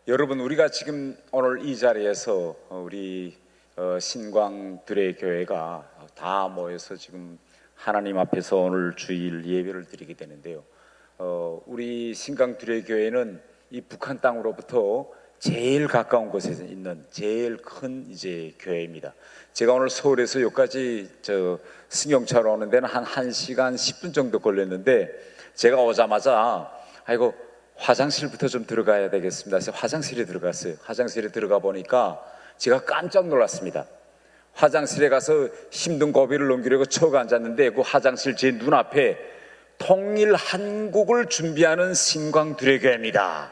여러분, 우리가 지금 오늘 이 자리에서 우리 신광두레 교회가 다 모여서 지금 하나님 앞에서 오늘 주일 예배를 드리게 되는데요. 우리 신광두레 교회는 이 북한 땅으로부터 제일 가까운 곳에 있는 제일 큰 이제 교회입니다. 제가 오늘 서울에서 여기까지 승용차로 오는 데는 한 1시간 10분 정도 걸렸는데, 제가 오자마자 아이고 화장실부터 좀 들어가야 되겠습니다. 그래서 화장실에 들어갔어요. 화장실에 들어가 보니까 제가 깜짝 놀랐습니다. 화장실에 가서 힘든 고비를 넘기려고 쳐가 앉았는데, 그 화장실 제 눈앞에 통일 한국을 준비하는 신광두레교회입니다.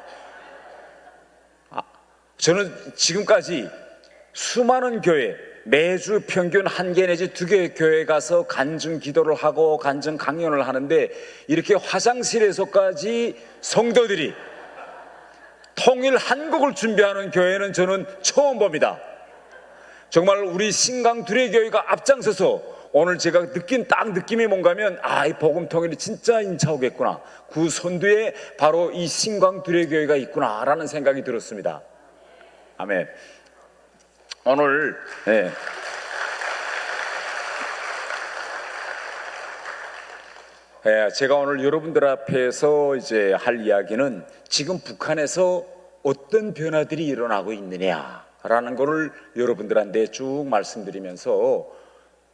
저는 지금까지 수많은 교회, 매주 평균 1개 내지 2개 교회 가서 간증 기도를 하고 간증 강연을 하는데, 이렇게 화장실에서까지 성도들이 통일 한국을 준비하는 교회는 저는 처음 봅니다. 정말 우리 신광두레교회가 앞장서서 오늘 제가 느낀 딱 느낌이 뭔가면, 이 복음 통일이 진짜 인차오겠구나, 그 선두에 바로 이 신광두레교회가 있구나 라는 생각이 들었습니다. 아멘. 오늘 제가 오늘 여러분들 앞에서 이제 할 이야기는 지금 북한에서 어떤 변화들이 일어나고 있느냐라는 것을 여러분들한테 쭉 말씀드리면서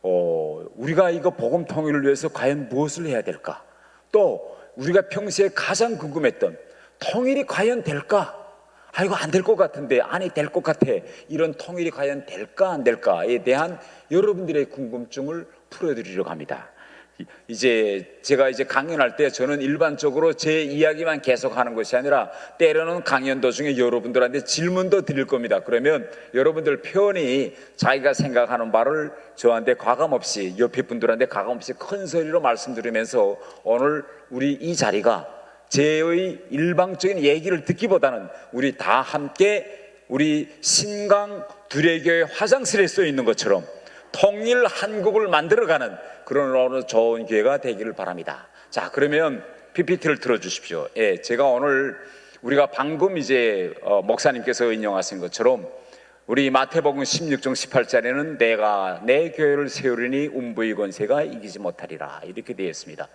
우리가 이거 복음 통일을 위해서 과연 무엇을 해야 될까, 또 우리가 평소에 가장 궁금했던 통일이 과연 될까, 이거 안 될 것 같은데, 아니 될 것 같아, 이런 통일이 과연 될까 안 될까에 대한 여러분들의 궁금증을 풀어드리려고 합니다. 제가 강연할 때 저는 일반적으로 제 이야기만 계속하는 것이 아니라 때로는 강연 도중에 여러분들한테 질문도 드릴 겁니다. 그러면 여러분들 편히 자기가 생각하는 바를 저한테 과감없이, 옆에 분들한테 과감없이 큰 소리로 말씀드리면서, 오늘 우리 이 자리가 제의 일방적인 얘기를 듣기보다는 우리 다 함께 우리 신광두레교회 화장실에 써 있는 것처럼 통일 한국을 만들어가는 그런 오늘 좋은 기회가 되기를 바랍니다. 자, 그러면 PPT를 틀어주십시오. 제가 오늘 우리가 방금 이제 목사님께서 인용하신 것처럼 우리 마태복음 16장 18절에는 내가 내 교회를 세우리니 음부의 권세가 이기지 못하리라, 이렇게 되어 있습니다.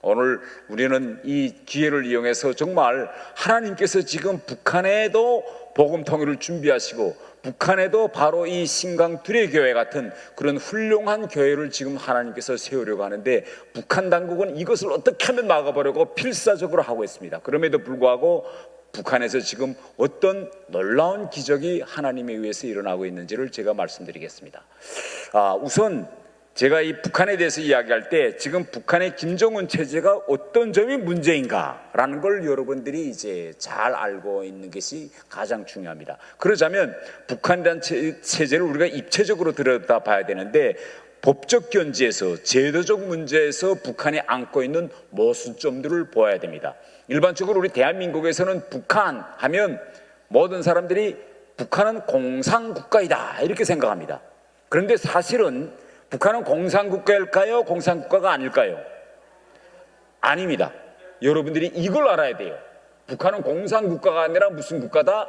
오늘 우리는 이 기회를 이용해서 정말 하나님께서 지금 북한에도 복음 통일을 준비하시고, 북한에도 바로 이 신광두레교회 같은 그런 훌륭한 교회를 지금 하나님께서 세우려고 하는데, 북한 당국은 이것을 어떻게 하면 막아보려고 필사적으로 하고 있습니다. 그럼에도 불구하고 북한에서 지금 어떤 놀라운 기적이 하나님에 의해서 일어나고 있는지를 제가 말씀드리겠습니다. 우선 제가 이 북한에 대해서 이야기할 때 지금 북한의 김정은 체제가 어떤 점이 문제인가라는 걸 여러분들이 이제 잘 알고 있는 것이 가장 중요합니다. 그러자면 북한이라는 체제를 우리가 입체적으로 들여다봐야 되는데, 법적 견지에서, 제도적 문제에서 북한이 안고 있는 모순점들을 보아야 됩니다. 일반적으로 우리 대한민국에서는 북한 하면 모든 사람들이 북한은 공산국가이다 이렇게 생각합니다. 그런데 사실은 북한은 공산국가일까요? 공산국가가 아닐까요? 아닙니다. 여러분들이 이걸 알아야 돼요. 북한은 공산국가가 아니라 무슨 국가다?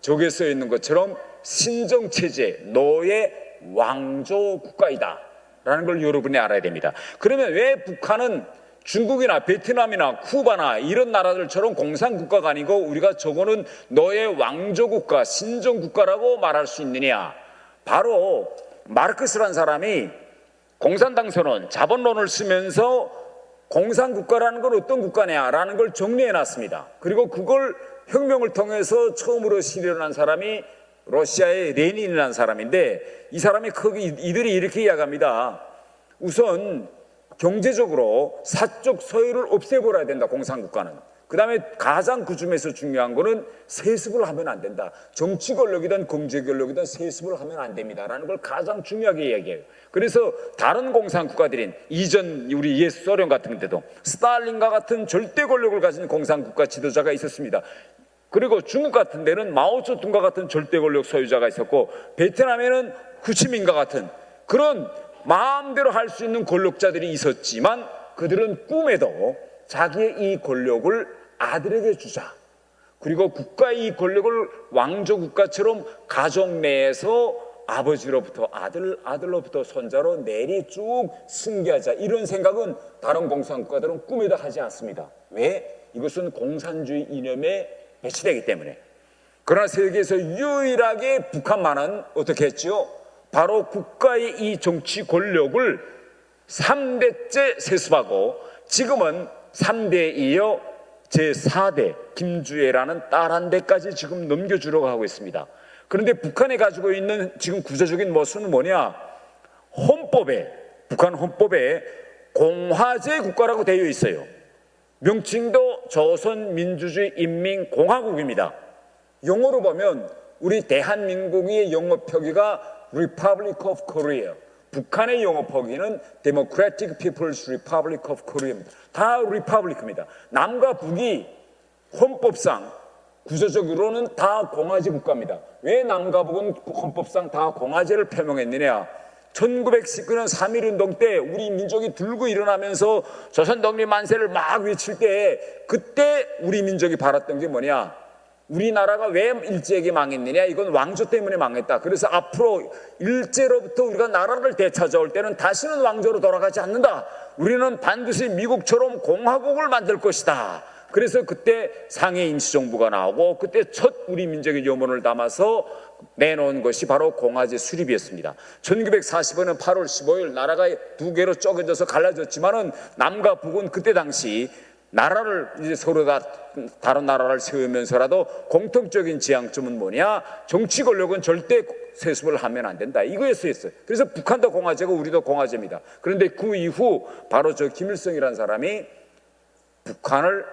저기에 써 있는 것처럼 신정체제, 노예 왕조 국가이다 라는 걸 여러분이 알아야 됩니다. 그러면 왜 북한은 중국이나 베트남이나 쿠바나 이런 나라들처럼 공산국가가 아니고 우리가 저거는 노예 왕조국가, 신정국가라고 말할 수 있느냐? 바로 마르크스라는 사람이 공산당 선언, 자본론을 쓰면서 공산국가라는 건 어떤 국가냐라는 걸 정리해 놨습니다. 그리고 그걸 혁명을 통해서 처음으로 실현한 사람이 러시아의 레닌이라는 사람인데, 이 사람이 이들이 이렇게 이야기합니다. 우선 경제적으로 사적 소유를 없애버려야 된다, 공산국가는. 그 다음에 가장 그 중에서 중요한 거는 세습을 하면 안 된다. 정치 권력이든 경제 권력이든 세습을 하면 안 됩니다 라는 걸 가장 중요하게 얘기해요. 그래서 다른 공산국가들인 이전 우리 옛 소련 같은 데도 스탈린과 같은 절대 권력을 가진 공산국가 지도자가 있었습니다. 그리고 중국 같은 데는 마오쩌둥과 같은 절대 권력 소유자가 있었고, 베트남에는 후치민과 같은 그런 마음대로 할 수 있는 권력자들이 있었지만, 그들은 꿈에도 자기의 이 권력을 아들에게 주자, 그리고 국가의 이 권력을 왕조 국가처럼 가족 내에서 아버지로부터 아들, 아들로부터 손자로 내리 쭉 승계하자, 이런 생각은 다른 공산국가들은 꿈에도 하지 않습니다. 왜? 이것은 공산주의 이념에 배치되기 때문에. 그러나 세계에서 유일하게 북한만은 어떻게 했죠? 바로 국가의 이 정치 권력을 3대째 세습하고 지금은 3대에 이어 제4대 김주애라는 딸 한 대까지 지금 넘겨주려고 하고 있습니다. 그런데 북한이 가지고 있는 지금 구조적인 모습은 뭐냐? 북한 헌법에 공화제 국가라고 되어 있어요. 명칭도 조선민주주의 인민공화국입니다. 영어로 보면 우리 대한민국의 영어 표기가 Republic of Korea, 북한의 영어 표기는 Democratic People's Republic of Korea입니다. 다 리퍼블릭입니다. 남과 북이 헌법상 구조적으로는 다 공화제 국가입니다. 왜 남과 북은 헌법상 다 공화제를 표명했느냐? 1919년 3.1운동 때 우리 민족이 들고 일어나면서 조선 독립 만세를 막 외칠 때, 그때 우리 민족이 바랐던 게 뭐냐? 우리나라가 왜 일제에게 망했느냐? 이건 왕조 때문에 망했다. 그래서 앞으로 일제로부터 우리가 나라를 되찾아올 때는 다시는 왕조로 돌아가지 않는다. 우리는 반드시 미국처럼 공화국을 만들 것이다. 그래서 그때 상해 임시정부가 나오고 그때 첫 우리 민족의 염원을 담아서 내놓은 것이 바로 공화제 수립이었습니다. 1945년 8월 15일 나라가 두 개로 쪼개져서 갈라졌지만은 남과 북은 그때 당시 나라를 이제 서로 다 다른 나라를 세우면서라도 공통적인 지향점은 뭐냐? 정치 권력은 절대 세습을 하면 안 된다, 이거였어요. 그래서 북한도 공화제고 우리도 공화제입니다. 그런데 그 이후 바로 저 김일성이라는 사람이 북한을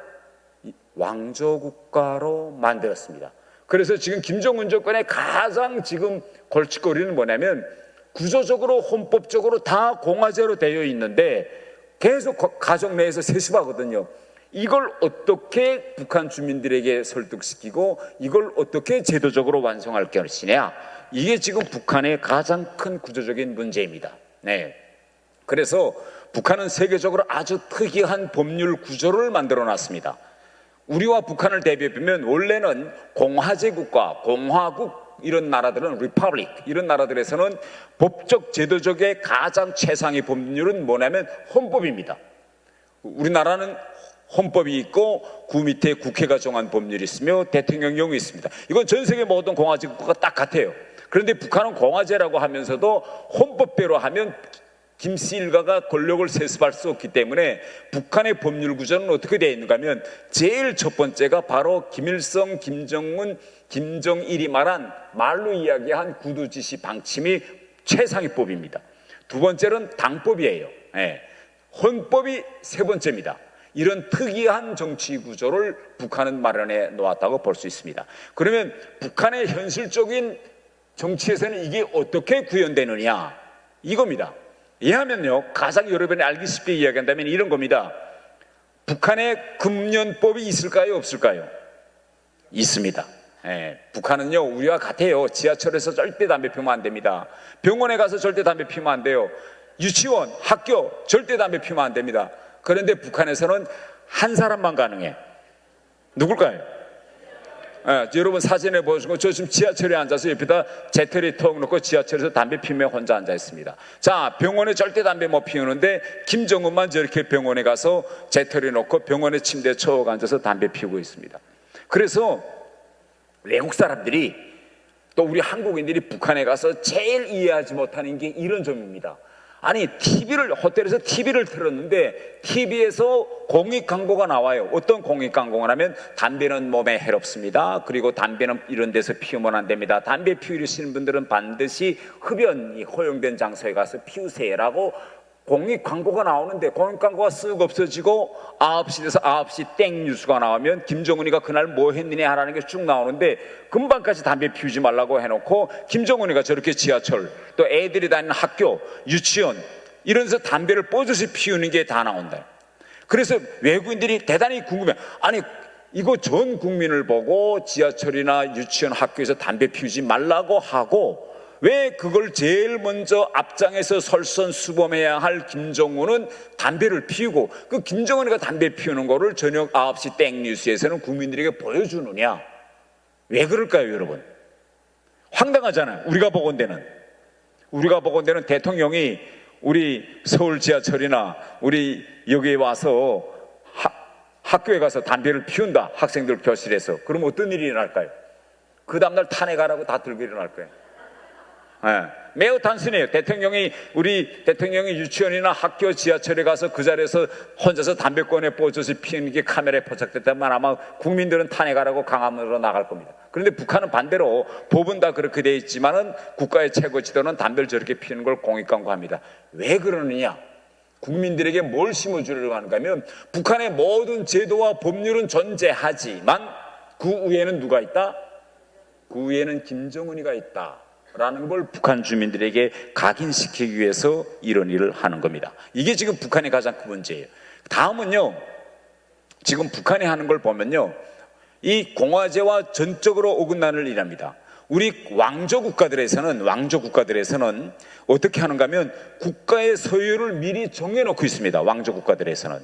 왕조 국가로 만들었습니다. 그래서 지금 김정은 정권의 가장 지금 골칫거리는 뭐냐면 구조적으로 헌법적으로 다 공화제로 되어 있는데 계속 가족 내에서 세습하거든요. 이걸 어떻게 북한 주민들에게 설득시키고 이걸 어떻게 제도적으로 완성할 것이냐, 이게 지금 북한의 가장 큰 구조적인 문제입니다. 네. 그래서 북한은 세계적으로 아주 특이한 법률 구조를 만들어 놨습니다. 우리와 북한을 대비해보면 원래는 공화제 국가, 공화국 이런 나라들은 리퍼블릭, 이런 나라들에서는 법적 제도적의 가장 최상의 법률은 뭐냐면 헌법입니다. 우리나라는 헌법이 있고 그 밑에 국회가 정한 법률이 있으며 대통령령이 있습니다. 이건 전 세계 모든 공화제 국가가 딱 같아요. 그런데 북한은 공화제라고 하면서도 헌법대로 하면 김씨 일가가 권력을 세습할 수 없기 때문에 북한의 법률 구조는 어떻게 되어 있는가 하면 제일 첫 번째가 바로 김일성, 김정은, 김정일이 말한 말로 이야기한 구두지시 방침이 최상위 법입니다. 두 번째는 당법이에요. 네. 헌법이 세 번째입니다. 이런 특이한 정치 구조를 북한은 마련해 놓았다고 볼 수 있습니다. 그러면 북한의 현실적인 정치에서는 이게 어떻게 구현되느냐, 이겁니다. 이해하면요, 가장 여러분이 알기 쉽게 이야기한다면 이런 겁니다. 북한에 금연법이 있을까요, 없을까요? 있습니다. 예, 북한은요 우리와 같아요. 지하철에서 절대 담배 피우면 안 됩니다. 병원에 가서 절대 담배 피우면 안 돼요. 유치원, 학교 절대 담배 피우면 안 됩니다. 그런데 북한에서는 한 사람만 가능해. 누굴까요? 예, 여러분 사진에 보시고 저 지금 지하철에 앉아서 옆에다 재떨이 턱 놓고 지하철에서 담배 피우며 혼자 앉아 있습니다. 자, 병원에 절대 담배 못 피우는데 김정은만 저렇게 병원에 가서 재떨이 놓고 병원에 침대에 쭉 앉아서 담배 피우고 있습니다. 그래서 외국 사람들이 또 우리 한국인들이 북한에 가서 제일 이해하지 못하는 게 이런 점입니다. 아니, 호텔에서 TV를 틀었는데 TV에서 공익 광고가 나와요. 어떤 공익 광고가 하면 담배는 몸에 해롭습니다. 그리고 담배는 이런 데서 피우면 안 됩니다. 담배 피우시는 분들은 반드시 흡연이 허용된 장소에 가서 피우세요라고 공익 광고가 나오는데 공익 광고가 쓱 없어지고 9시 돼서 9시 땡 뉴스가 나오면 김정은이가 그날 뭐 했느냐 하라는 게 쭉 나오는데 금방까지 담배 피우지 말라고 해놓고 김정은이가 저렇게 지하철 또 애들이 다니는 학교 유치원 이런 데서 담배를 뽀듯이 피우는 게 다 나온다. 그래서 외국인들이 대단히 궁금해. 아니, 이거 전 국민을 보고 지하철이나 유치원 학교에서 담배 피우지 말라고 하고 왜 그걸 제일 먼저 앞장에서 설선수범해야 할 김정은은 담배를 피우고, 그 김정은이가 담배 피우는 거를 저녁 9시 땡뉴스에서는 국민들에게 보여주느냐? 왜 그럴까요, 여러분? 황당하잖아요. 우리가 보건대는 대통령이 우리 서울 지하철이나 우리 여기에 와서 학교에 가서 담배를 피운다, 학생들 교실에서. 그럼 어떤 일이 일어날까요? 그 다음날 탄핵하라고 다 들고 일어날 거예요. 네. 매우 단순해요. 우리 대통령이 유치원이나 학교 지하철에 가서 그 자리에서 혼자서 담배 꺼내 뽀져서 피우는 게 카메라에 포착됐다면 아마 국민들은 탄핵하라고 강함으로 나갈 겁니다. 그런데 북한은 반대로 법은 다 그렇게 돼 있지만은 국가의 최고 지도는 담배를 저렇게 피우는 걸 공익광고합니다. 왜 그러느냐? 국민들에게 뭘 심어주려고 하는가 하면, 북한의 모든 제도와 법률은 존재하지만 그 위에는 누가 있다? 그 위에는 김정은이가 있다 라는 걸 북한 주민들에게 각인시키기 위해서 이런 일을 하는 겁니다. 이게 지금 북한의 가장 큰 문제예요. 다음은요, 지금 북한이 하는 걸 보면요, 이 공화제와 전적으로 어긋나는 일합니다. 우리 왕조 국가들에서는 어떻게 하는가 하면 국가의 소유를 미리 정해놓고 있습니다. 왕조 국가들에서는.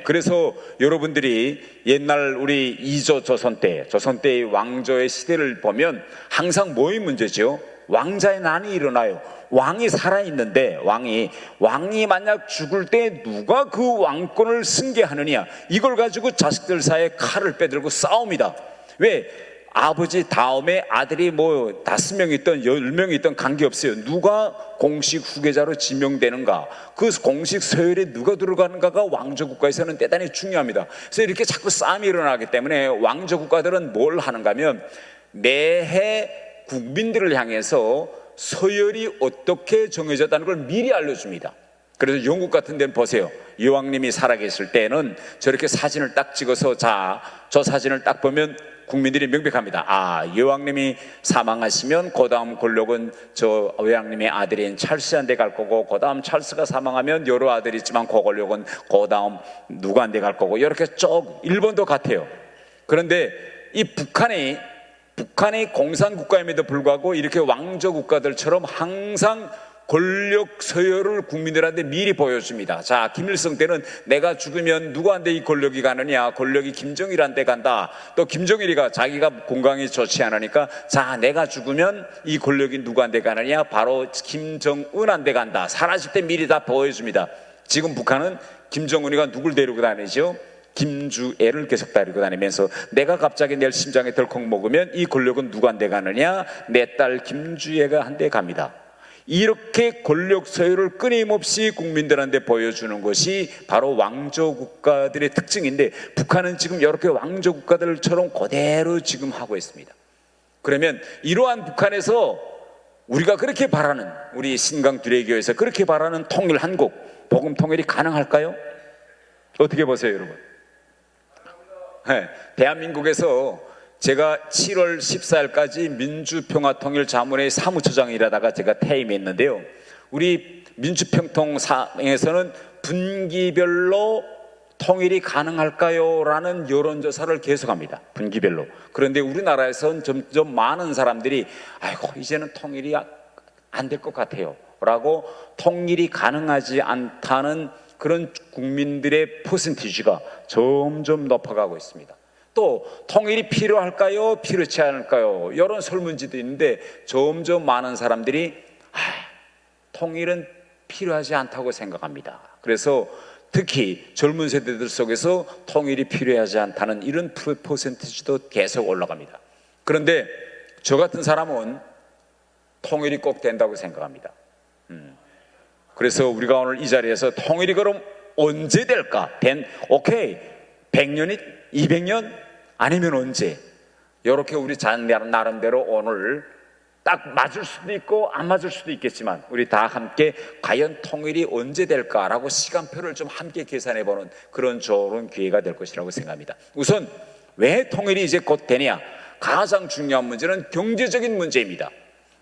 그래서 여러분들이 옛날 우리 2조 조선 때의 왕조의 시대를 보면 항상 뭐의 문제죠? 왕자의 난이 일어나요. 왕이 살아있는데 왕이 만약 죽을 때 누가 그 왕권을 승계하느냐, 이걸 가지고 자식들 사이에 칼을 빼들고 싸웁니다. 왜? 아버지 다음에 아들이 뭐 5명이 있던 10명이 있던 관계없어요. 누가 공식 후계자로 지명되는가, 그 공식 서열에 누가 들어가는가가 왕조 국가에서는 대단히 중요합니다. 그래서 이렇게 자꾸 싸움이 일어나기 때문에 왕조 국가들은 뭘 하는가 하면 매해 국민들을 향해서 서열이 어떻게 정해졌다는 걸 미리 알려줍니다. 그래서 영국 같은 데는 보세요. 여왕님이 살아계실 때는 저렇게 사진을 딱 찍어서, 저 사진을 딱 보면 국민들이 명백합니다. 여왕님이 사망하시면 그 다음 권력은 저 여왕님의 아들인 찰스한테 갈 거고, 그 다음 찰스가 사망하면 여러 아들이 있지만 그 권력은 그 다음 누구한테 갈 거고, 이렇게 쭉. 일본도 같아요. 그런데 이 북한이 공산국가임에도 불구하고 이렇게 왕조 국가들처럼 항상 권력 서열을 국민들한테 미리 보여줍니다. 김일성 때는 내가 죽으면 누구한테 이 권력이 가느냐, 권력이 김정일한테 간다. 또 김정일이가 자기가 건강이 좋지 않으니까 내가 죽으면 이 권력이 누구한테 가느냐, 바로 김정은한테 간다. 사라질 때 미리 다 보여줍니다. 지금 북한은 김정은이가 누굴 데리고 다니죠? 김주애를 계속 데리고 다니면서 내가 갑자기 내일 심장에 덜컥 먹으면 이 권력은 누구한테 가느냐, 내 딸 김주애가 한테 갑니다. 이렇게 권력 서열을 끊임없이 국민들한테 보여주는 것이 바로 왕조 국가들의 특징인데, 북한은 지금 이렇게 왕조 국가들처럼 그대로 지금 하고 있습니다. 그러면 이러한 북한에서 우리가 그렇게 바라는, 우리 신강두레교에서 그렇게 바라는 통일 한국, 복음 통일이 가능할까요? 어떻게 보세요, 여러분? 대한민국에서 제가 7월 14일까지 민주평화통일자문회 사무처장을 일하다가 제가 퇴임했는데요, 우리 민주평통상에서는 분기별로 통일이 가능할까요? 라는 여론조사를 계속합니다. 분기별로. 그런데 우리나라에서는 점점 많은 사람들이 이제는 통일이 안 될 것 같아요 라고, 통일이 가능하지 않다는 그런 국민들의 퍼센티지가 점점 높아가고 있습니다. 또 통일이 필요할까요? 필요치 않을까요? 이런 설문지도 있는데 점점 많은 사람들이 통일은 필요하지 않다고 생각합니다. 그래서 특히 젊은 세대들 속에서 통일이 필요하지 않다는 이런 퍼센티지도 계속 올라갑니다. 그런데 저 같은 사람은 통일이 꼭 된다고 생각합니다. 그래서 우리가 오늘 이 자리에서 통일이 그럼 언제 될까? 오케이, 100년이 200년? 아니면 언제? 이렇게 우리 나름대로 오늘 딱 맞을 수도 있고 안 맞을 수도 있겠지만 우리 다 함께 과연 통일이 언제 될까라고 시간표를 좀 함께 계산해보는 그런 좋은 기회가 될 것이라고 생각합니다. 우선 왜 통일이 이제 곧 되냐? 가장 중요한 문제는 경제적인 문제입니다.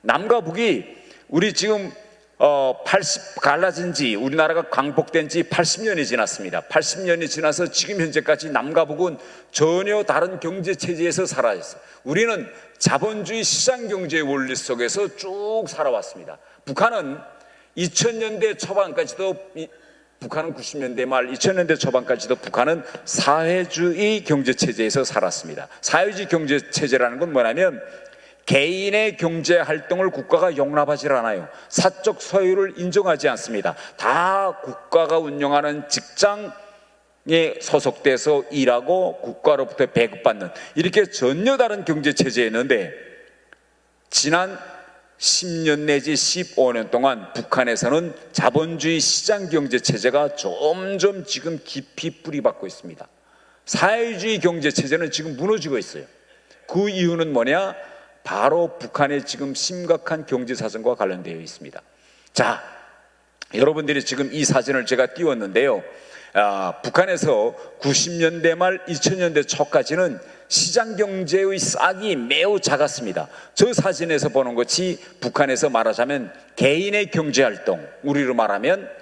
남과 북이 우리 지금 갈라진 지, 우리나라가 광복된 지 80년이 지났습니다. 80년이 지나서 지금 현재까지 남과 북은 전혀 다른 경제 체제에서 살아있어요. 우리는 자본주의 시장 경제의 원리 속에서 쭉 살아왔습니다. 북한은 2000년대 초반까지도, 북한은 90년대 말 2000년대 초반까지도 북한은 사회주의 경제 체제에서 살았습니다. 사회주의 경제 체제라는 건 뭐냐면 개인의 경제 활동을 국가가 용납하지 않아요. 사적 소유를 인정하지 않습니다. 다 국가가 운영하는 직장에 소속돼서 일하고 국가로부터 배급받는, 이렇게 전혀 다른 경제 체제였는데 지난 10년 내지 15년 동안 북한에서는 자본주의 시장 경제 체제가 점점 지금 깊이 뿌리박고 있습니다. 사회주의 경제 체제는 지금 무너지고 있어요. 그 이유는 뭐냐? 바로 북한의 지금 심각한 경제 사정과 관련되어 있습니다. 자, 여러분들이 지금 이 사진을 제가 띄웠는데요. 북한에서 90년대 말 2000년대 초까지는 시장 경제의 싹이 매우 작았습니다. 저 사진에서 보는 것이 북한에서 말하자면 개인의 경제 활동, 우리로 말하면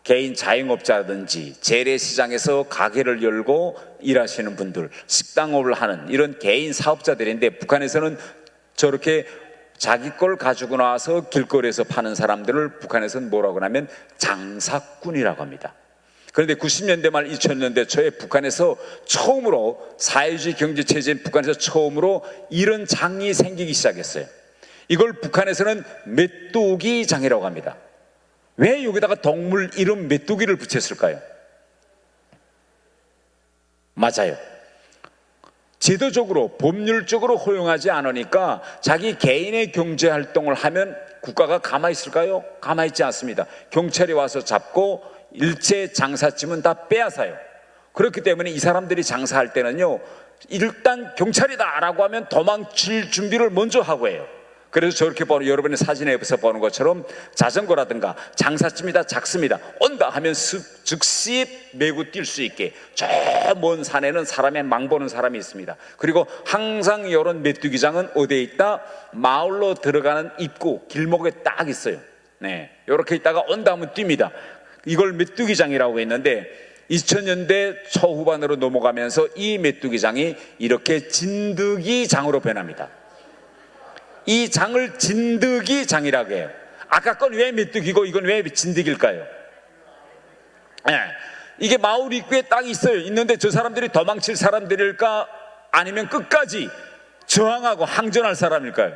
개인 자영업자라든지 재래시장에서 가게를 열고 일하시는 분들, 식당업을 하는 이런 개인 사업자들인데, 북한에서는 저렇게 자기 걸 가지고 나와서 길거리에서 파는 사람들을 북한에서는 뭐라고 하냐면 장사꾼이라고 합니다. 그런데 90년대 말 2000년대 초에 북한에서 처음으로, 사회주의 경제 체제인 북한에서 처음으로 이런 장이 생기기 시작했어요. 이걸 북한에서는 메뚜기 장이라고 합니다. 왜 여기다가 동물 이름 메뚜기를 붙였을까요? 맞아요. 제도적으로, 법률적으로 허용하지 않으니까 자기 개인의 경제 활동을 하면 국가가 가만히 있을까요? 가만히 있지 않습니다. 경찰이 와서 잡고 일체 장사짐은 다 빼앗아요. 그렇기 때문에 이 사람들이 장사할 때는요, 일단 경찰이다 라고 하면 도망칠 준비를 먼저 하고 해요. 그래서 저렇게 보는, 여러분의 사진에서 보는 것처럼 자전거라든가 장사짐이 다 작습니다. 온다 하면 즉시 메고 뛸 수 있게 저 먼 산에는 사람의 망보는 사람이 있습니다. 그리고 항상 이런 메뚜기장은 어디에 있다? 마을로 들어가는 입구 길목에 딱 있어요. 네, 이렇게 있다가 온다 하면 뜁니다. 이걸 메뚜기장이라고 했는데 2000년대 초후반으로 넘어가면서 이 메뚜기장이 이렇게 진드기장으로 변합니다. 이 장을 진드기장이라고 해요. 아까 건 왜 메뚜기고 이건 왜 진드기일까요? 네. 이게 마을 입구에 딱 있어요. 있는데 저 사람들이 도망칠 사람들일까? 아니면 끝까지 저항하고 항전할 사람일까요?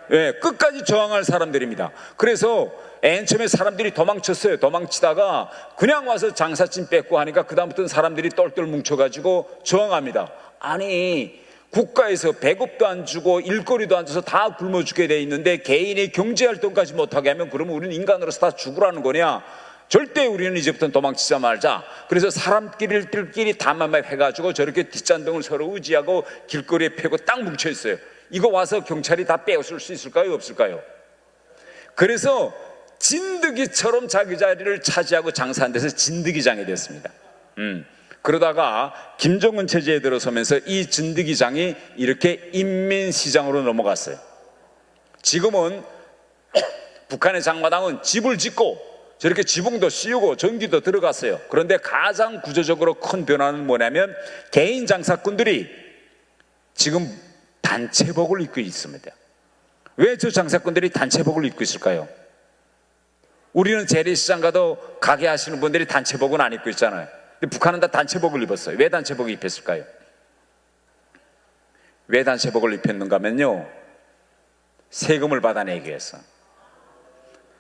네, 끝까지 저항할 사람들입니다. 그래서 맨 처음에 사람들이 도망쳤어요. 도망치다가 그냥 와서 장사짐 뺏고 하니까 그다음부터는 사람들이 똘똘 뭉쳐가지고 저항합니다. 아니, 국가에서 배급도 안 주고 일거리도 안 줘서 다 굶어 죽게 돼 있는데 개인의 경제활동까지 못하게 하면 그러면 우리는 인간으로서 다 죽으라는 거냐? 절대 우리는 이제부터는 도망치자 말자. 그래서 사람끼리 담합 해가지고 저렇게 뒷잔등을 서로 의지하고 길거리에 펴고 딱 뭉쳐 있어요. 이거 와서 경찰이 다 빼앗을 수 있을까요? 없을까요? 그래서 진드기처럼 자기 자리를 차지하고 장사한 데서 진드기장이 됐습니다. 그러다가 김정은 체제에 들어서면서 이 진드기장이 이렇게 인민시장으로 넘어갔어요. 지금은 북한의 장마당은 집을 짓고 저렇게 지붕도 씌우고 전기도 들어갔어요. 그런데 가장 구조적으로 큰 변화는 뭐냐면 개인 장사꾼들이 지금 단체복을 입고 있습니다. 왜 저 장사꾼들이 단체복을 입고 있을까요? 우리는 재래시장 가도 가게 하시는 분들이 단체복은 안 입고 있잖아요. 근데 북한은 다 단체복을 입었어요. 왜 단체복을 입혔을까요? 왜 단체복을 입혔는가 하면요, 세금을 받아내기 위해서.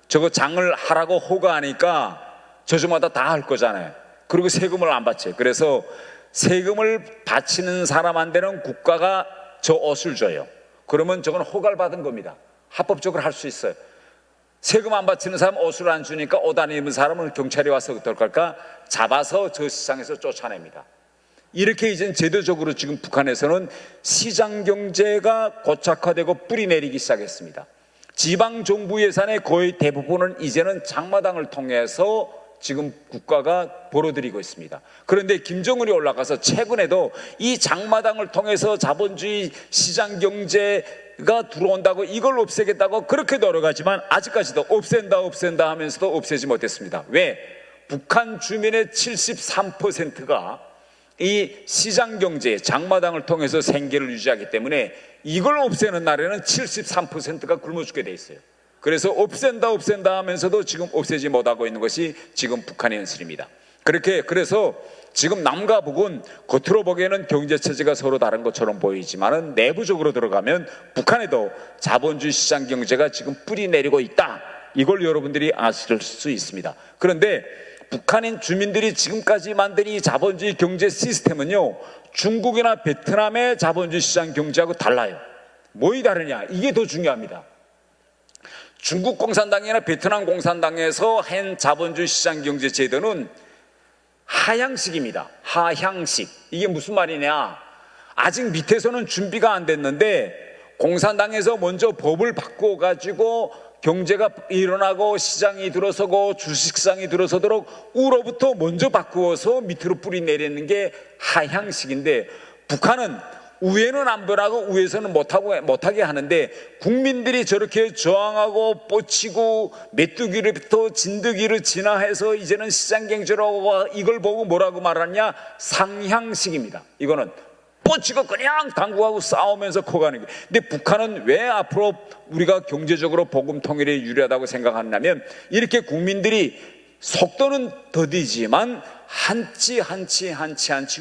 저거 장을 하라고 호가하니까 저주마다 다 할 거잖아요. 그리고 세금을 안 받죠. 그래서 세금을 바치는 사람한테는 국가가 저 옷을 줘요. 그러면 저건 호가를 받은 겁니다. 합법적으로 할 수 있어요. 세금 안 바치는 사람 옷을 안 주니까 옷 안 입은 사람은 경찰이 와서 어떨까? 잡아서 저 시장에서 쫓아냅니다. 이렇게 이제 제도적으로 지금 북한에서는 시장 경제가 고착화되고 뿌리내리기 시작했습니다. 지방 정부 예산의 거의 대부분은 이제는 장마당을 통해서 지금 국가가 벌어들이고 있습니다. 그런데 김정은이 올라가서 최근에도 이 장마당을 통해서 자본주의 시장 경제 들어온다고 이걸 없애겠다고 그렇게 노력하지만 아직까지도 없앤다 하면서도 없애지 못했습니다. 왜? 북한 주민의 73%가 이 시장경제, 장마당을 통해서 생계를 유지하기 때문에 이걸 없애는 날에는 73%가 굶어 죽게 돼 있어요. 그래서 없앤다 하면서도 지금 없애지 못하고 있는 것이 지금 북한의 현실입니다. 그래서 지금 남과 북은 겉으로 보기에는 경제체제가 서로 다른 것처럼 보이지만은 내부적으로 들어가면 북한에도 자본주의 시장 경제가 지금 뿌리 내리고 있다. 이걸 여러분들이 아실 수 있습니다. 그런데 북한인 주민들이 지금까지 만든 이 자본주의 경제 시스템은요, 중국이나 베트남의 자본주의 시장 경제하고 달라요. 뭐이 다르냐? 이게 더 중요합니다. 중국 공산당이나 베트남 공산당에서 한 자본주의 시장 경제 제도는 하향식입니다. 하향식. 이게 무슨 말이냐? 아직 밑에서는 준비가 안 됐는데 공산당에서 먼저 법을 바꾸어 가지고 경제가 일어나고 시장이 들어서고 주식시장이 들어서도록 우로부터 먼저 바꾸어서 밑으로 뿌리 내리는 게 하향식인데, 북한은 위에는 안 변하고 위에서는 못하게 하는데 국민들이 저렇게 저항하고 뻗치고 메뚜기로부터 진드기를 진화해서 이제는 시장경제로 이걸 보고 뭐라고 말하냐? 상향식입니다. 이거는 뻗치고 그냥 당국하고 싸우면서 커가는 거예요. 근데 북한은 왜 앞으로 우리가 경제적으로 복음 통일에 유리하다고 생각하냐면, 이렇게 국민들이 속도는 더디지만 한치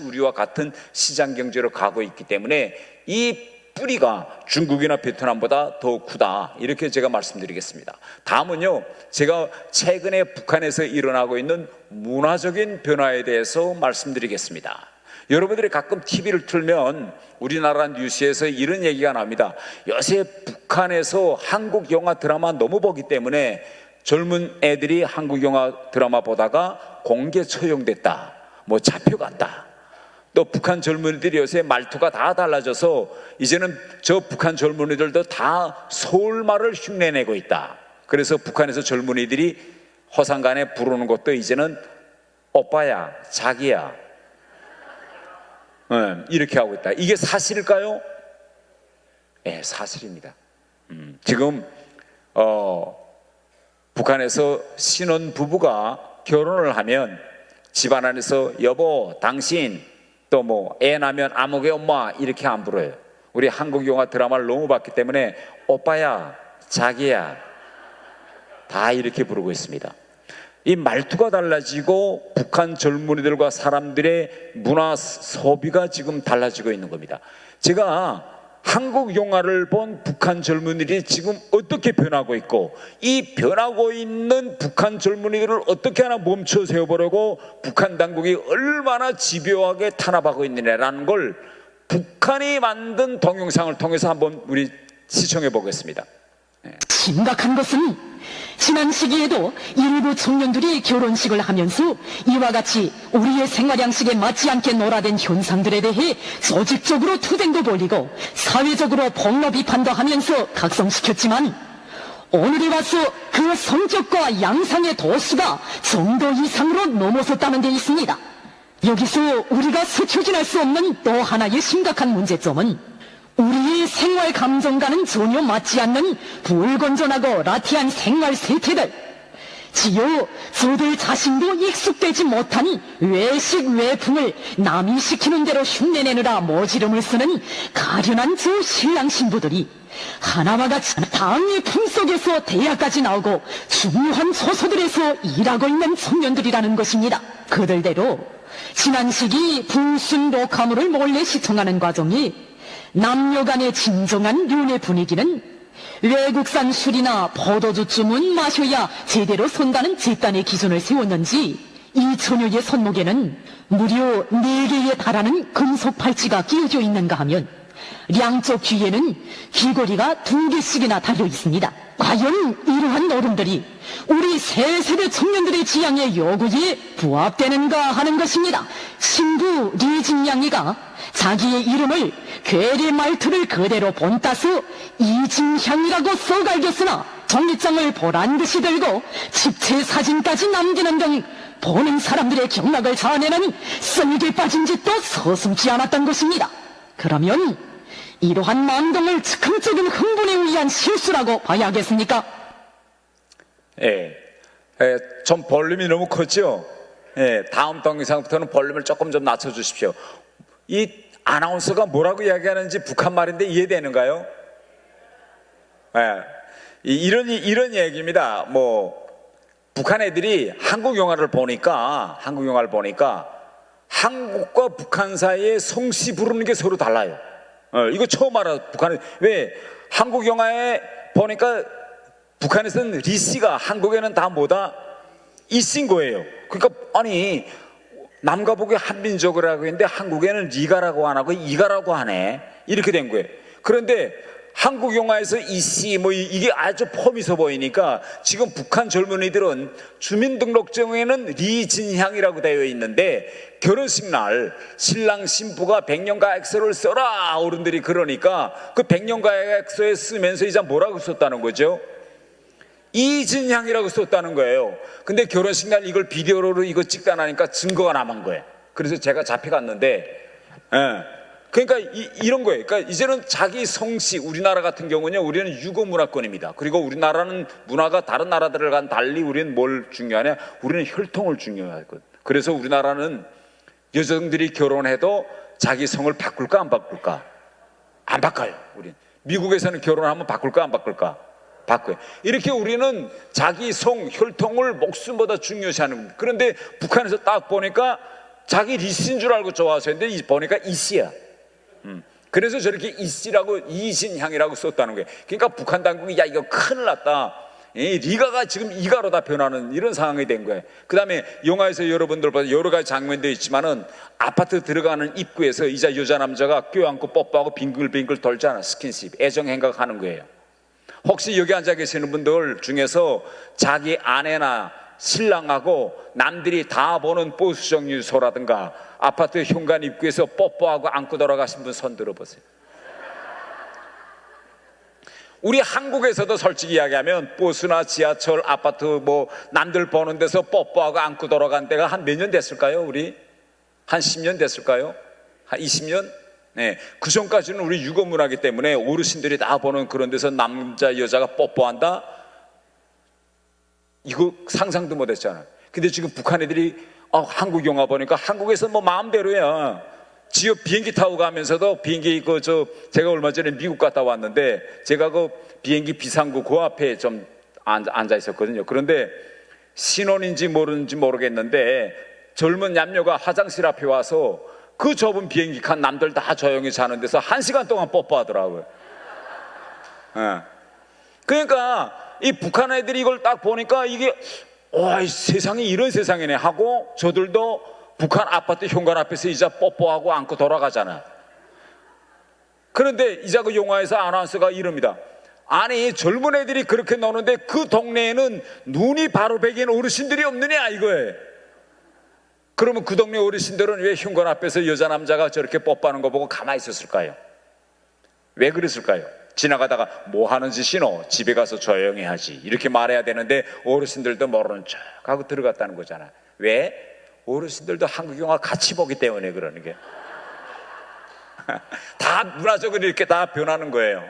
우리와 같은 시장 경제로 가고 있기 때문에 이 뿌리가 중국이나 베트남보다 더 크다, 이렇게 제가 말씀드리겠습니다. 다음은요, 제가 최근에 북한에서 일어나고 있는 문화적인 변화에 대해서 말씀드리겠습니다. 여러분들이 가끔 TV를 틀면 우리나라 뉴스에서 이런 얘기가 납니다. 요새 북한에서 한국 영화 드라마 너무 보기 때문에 젊은 애들이 한국 영화 드라마 보다가 공개 처형됐다, 뭐 잡혀갔다. 또 북한 젊은이들이 요새 말투가 다 달라져서 이제는 저 북한 젊은이들도 다 서울말을 흉내내고 있다. 그래서 북한에서 젊은이들이 호상간에 부르는 것도 이제는 오빠야, 자기야, 이렇게 하고 있다. 이게 사실일까요? 네, 사실입니다. 지금 북한에서 신혼 부부가 결혼을 하면 집안 안에서 여보, 당신, 또 뭐 애 낳으면 아무개 엄마 이렇게 안 불러요. 우리 한국 영화 드라마를 너무 봤기 때문에 오빠야, 자기야 다 이렇게 부르고 있습니다. 이 말투가 달라지고 북한 젊은이들과 사람들의 문화 소비가 지금 달라지고 있는 겁니다. 제가 한국 영화를 본 북한 젊은이들이 지금 어떻게 변하고 있고, 이 변하고 있는 북한 젊은이들을 어떻게 하나 멈춰 세워보려고 북한 당국이 얼마나 집요하게 탄압하고 있느냐라는 걸 북한이 만든 동영상을 통해서 한번 우리 시청해 보겠습니다. 심각한 것은 지난 시기에도 일부 청년들이 결혼식을 하면서 이와 같이 우리의 생활 양식에 맞지 않게 놀아댄 현상들에 대해 조직적으로 투쟁도 벌이고 사회적으로 폭로 비판도 하면서 각성시켰지만, 오늘에 와서 그 성격과 양상의 도수가 정도 이상으로 넘어섰다는 데 있습니다. 여기서 우리가 스쳐 지날 수 없는 또 하나의 심각한 문제점은 우리의 생활 감정과는 전혀 맞지 않는 불건전하고 라티한 생활 세태들, 지요 저들 자신도 익숙되지 못한 외식 외풍을 남이 시키는 대로 흉내내느라 모지름을 쓰는 가련한 저 신랑 신부들이 하나와 같이 당의 품속에서 대학까지 나오고 중요한 소소들에서 일하고 있는 청년들이라는 것입니다. 그들대로 지난 시기 불순 녹화물을 몰래 시청하는 과정이 남녀 간의 진정한 윤회 분위기는 외국산 술이나 포도주쯤은 마셔야 제대로 선다는 제단의 기준을 세웠는지, 이 처녀의 손목에는 무려 4개에 달하는 금속 팔찌가 끼워져 있는가 하면 양쪽 귀에는 귀걸이가 2개씩이나 달려 있습니다. 과연 이러한 어른들이 우리 새 세대 청년들의 지향의 요구에 부합되는가 하는 것입니다. 신부 리진양이가 자기의 이름을 괴뢰 말투를 그대로 본따서 이진향이라고 써갈겼으나 종이장을 보란듯이 들고 집체 사진까지 남기는 등 보는 사람들의 경락을 자아내는 쓸개 빠진 짓도 서슴지 않았던 것입니다. 그러면 이러한 망동을 즉흥적인 흥분에 의한 실수라고 봐야겠습니까? 좀 볼륨이 너무 컸죠? 다음 동영상부터는 볼륨을 조금 좀 낮춰주십시오. 이 아나운서가 뭐라고 이야기하는지 북한 말인데 이해되는가요? 이런 얘기입니다. 북한 애들이 한국 영화를 보니까 한국과 북한 사이에 성씨 부르는 게 서로 달라요. 이거 처음 알아. 북한에 왜 한국 영화에 보니까 북한에서는 리씨가, 한국에는 다 뭐다? 이씨인 거예요. 그러니까 아니 남과 북이 한민족이라고 했는데 한국에는 리가라고 안 하고 이가라고 하네. 이렇게 된 거예요. 그런데 한국 영화에서 이씨 이게 아주 폼 있어 보이니까 지금 북한 젊은이들은 주민등록증에는 리진향이라고 되어 있는데 결혼식 날 신랑 신부가 백년가액서를 써라 어른들이 그러니까 그 백년가액서에 쓰면서 이제 뭐라고 썼다는 거죠? 이진향이라고 썼다는 거예요. 근데 결혼식 날 이걸 비디오로 이거 찍다 나니까 증거가 남은 거예요. 그래서 제가 잡혀갔는데 그러니까 이런 거예요. 그러니까 이제는 자기 성씨, 우리나라 같은 경우는요, 우리는 유교 문화권입니다. 그리고 우리나라는 문화가 다른 나라들과는 달리 우리는 뭘 중요하냐? 우리는 혈통을 중요하거든. 그래서 우리나라는 여성들이 결혼해도 자기 성을 바꿀까 안 바꿀까? 안 바꿔요. 우리는 미국에서는 결혼하면 바꿀까 안 바꿀까? 바꿔요. 이렇게 우리는 자기 성, 혈통을 목숨보다 중요시하는 겁니다. 그런데 북한에서 딱 보니까 자기 리씨인 줄 알고 좋아하셨는데 보니까 이씨야. 그래서 저렇게 이씨라고 이신향이라고 썼다는 거예요. 그러니까 북한 당국이 야 이거 큰일 났다. 리가가 지금 이가로 다 변하는 이런 상황이 된 거예요. 그 다음에 영화에서 여러분들 봐서 여러 가지 장면도 있지만은 아파트 들어가는 입구에서 이제 여자 남자가 껴안고 뽀뽀하고 빙글빙글 돌잖아. 스킨십, 애정 행각하는 거예요. 혹시 여기 앉아 계시는 분들 중에서 자기 아내나 신랑하고 남들이 다 보는 보수적 유소라든가 아파트 현관 입구에서 뽀뽀하고 안고 돌아가신 분 손 들어보세요. 우리 한국에서도 솔직히 이야기하면 버스나 지하철, 아파트 남들 보는 데서 뽀뽀하고 안고 돌아간 데가 한 몇 년 됐을까요? 우리 한 10년 됐을까요? 한 20년? 그 전까지는 우리 유교 문화이기 때문에 어르신들이 다 보는 그런 데서 남자 여자가 뽀뽀한다? 이거 상상도 못했잖아요. 근데 지금 북한 애들이 한국 영화 보니까 한국에서 마음대로야. 지역 비행기 타고 가면서도 비행기 제가 얼마 전에 미국 갔다 왔는데 제가 그 비행기 비상구 그 앞에 좀 앉아 있었거든요. 그런데 신혼인지 모르는지 모르겠는데 젊은 남녀가 화장실 앞에 와서 그 좁은 비행기 칸 남들 다 조용히 자는 데서 1시간 동안 뽀뽀하더라고요. 그러니까 이 북한 애들이 이걸 딱 보니까 이게 와, 세상이 이런 세상이네 하고 저들도 북한 아파트 현관 앞에서 이제 뽀뽀하고 안고 돌아가잖아. 그런데 이제 그 영화에서 아나운서가 이럽니다. 아니 젊은 애들이 그렇게 노는데 그 동네에는 눈이 바로 베긴 어르신들이 없느냐 이거예요. 그러면 그 동네 어르신들은 왜 현관 앞에서 여자 남자가 저렇게 뽀뽀하는 거 보고 가만히 있었을까요? 왜 그랬을까요? 지나가다가 뭐 하는 짓이노? 집에 가서 조용히 하지 이렇게 말해야 되는데 어르신들도 모르는 척 하고 들어갔다는 거잖아. 왜? 어르신들도 한국 영화 같이 보기 때문에 그러는 게 다 문화적으로 이렇게 다 변하는 거예요.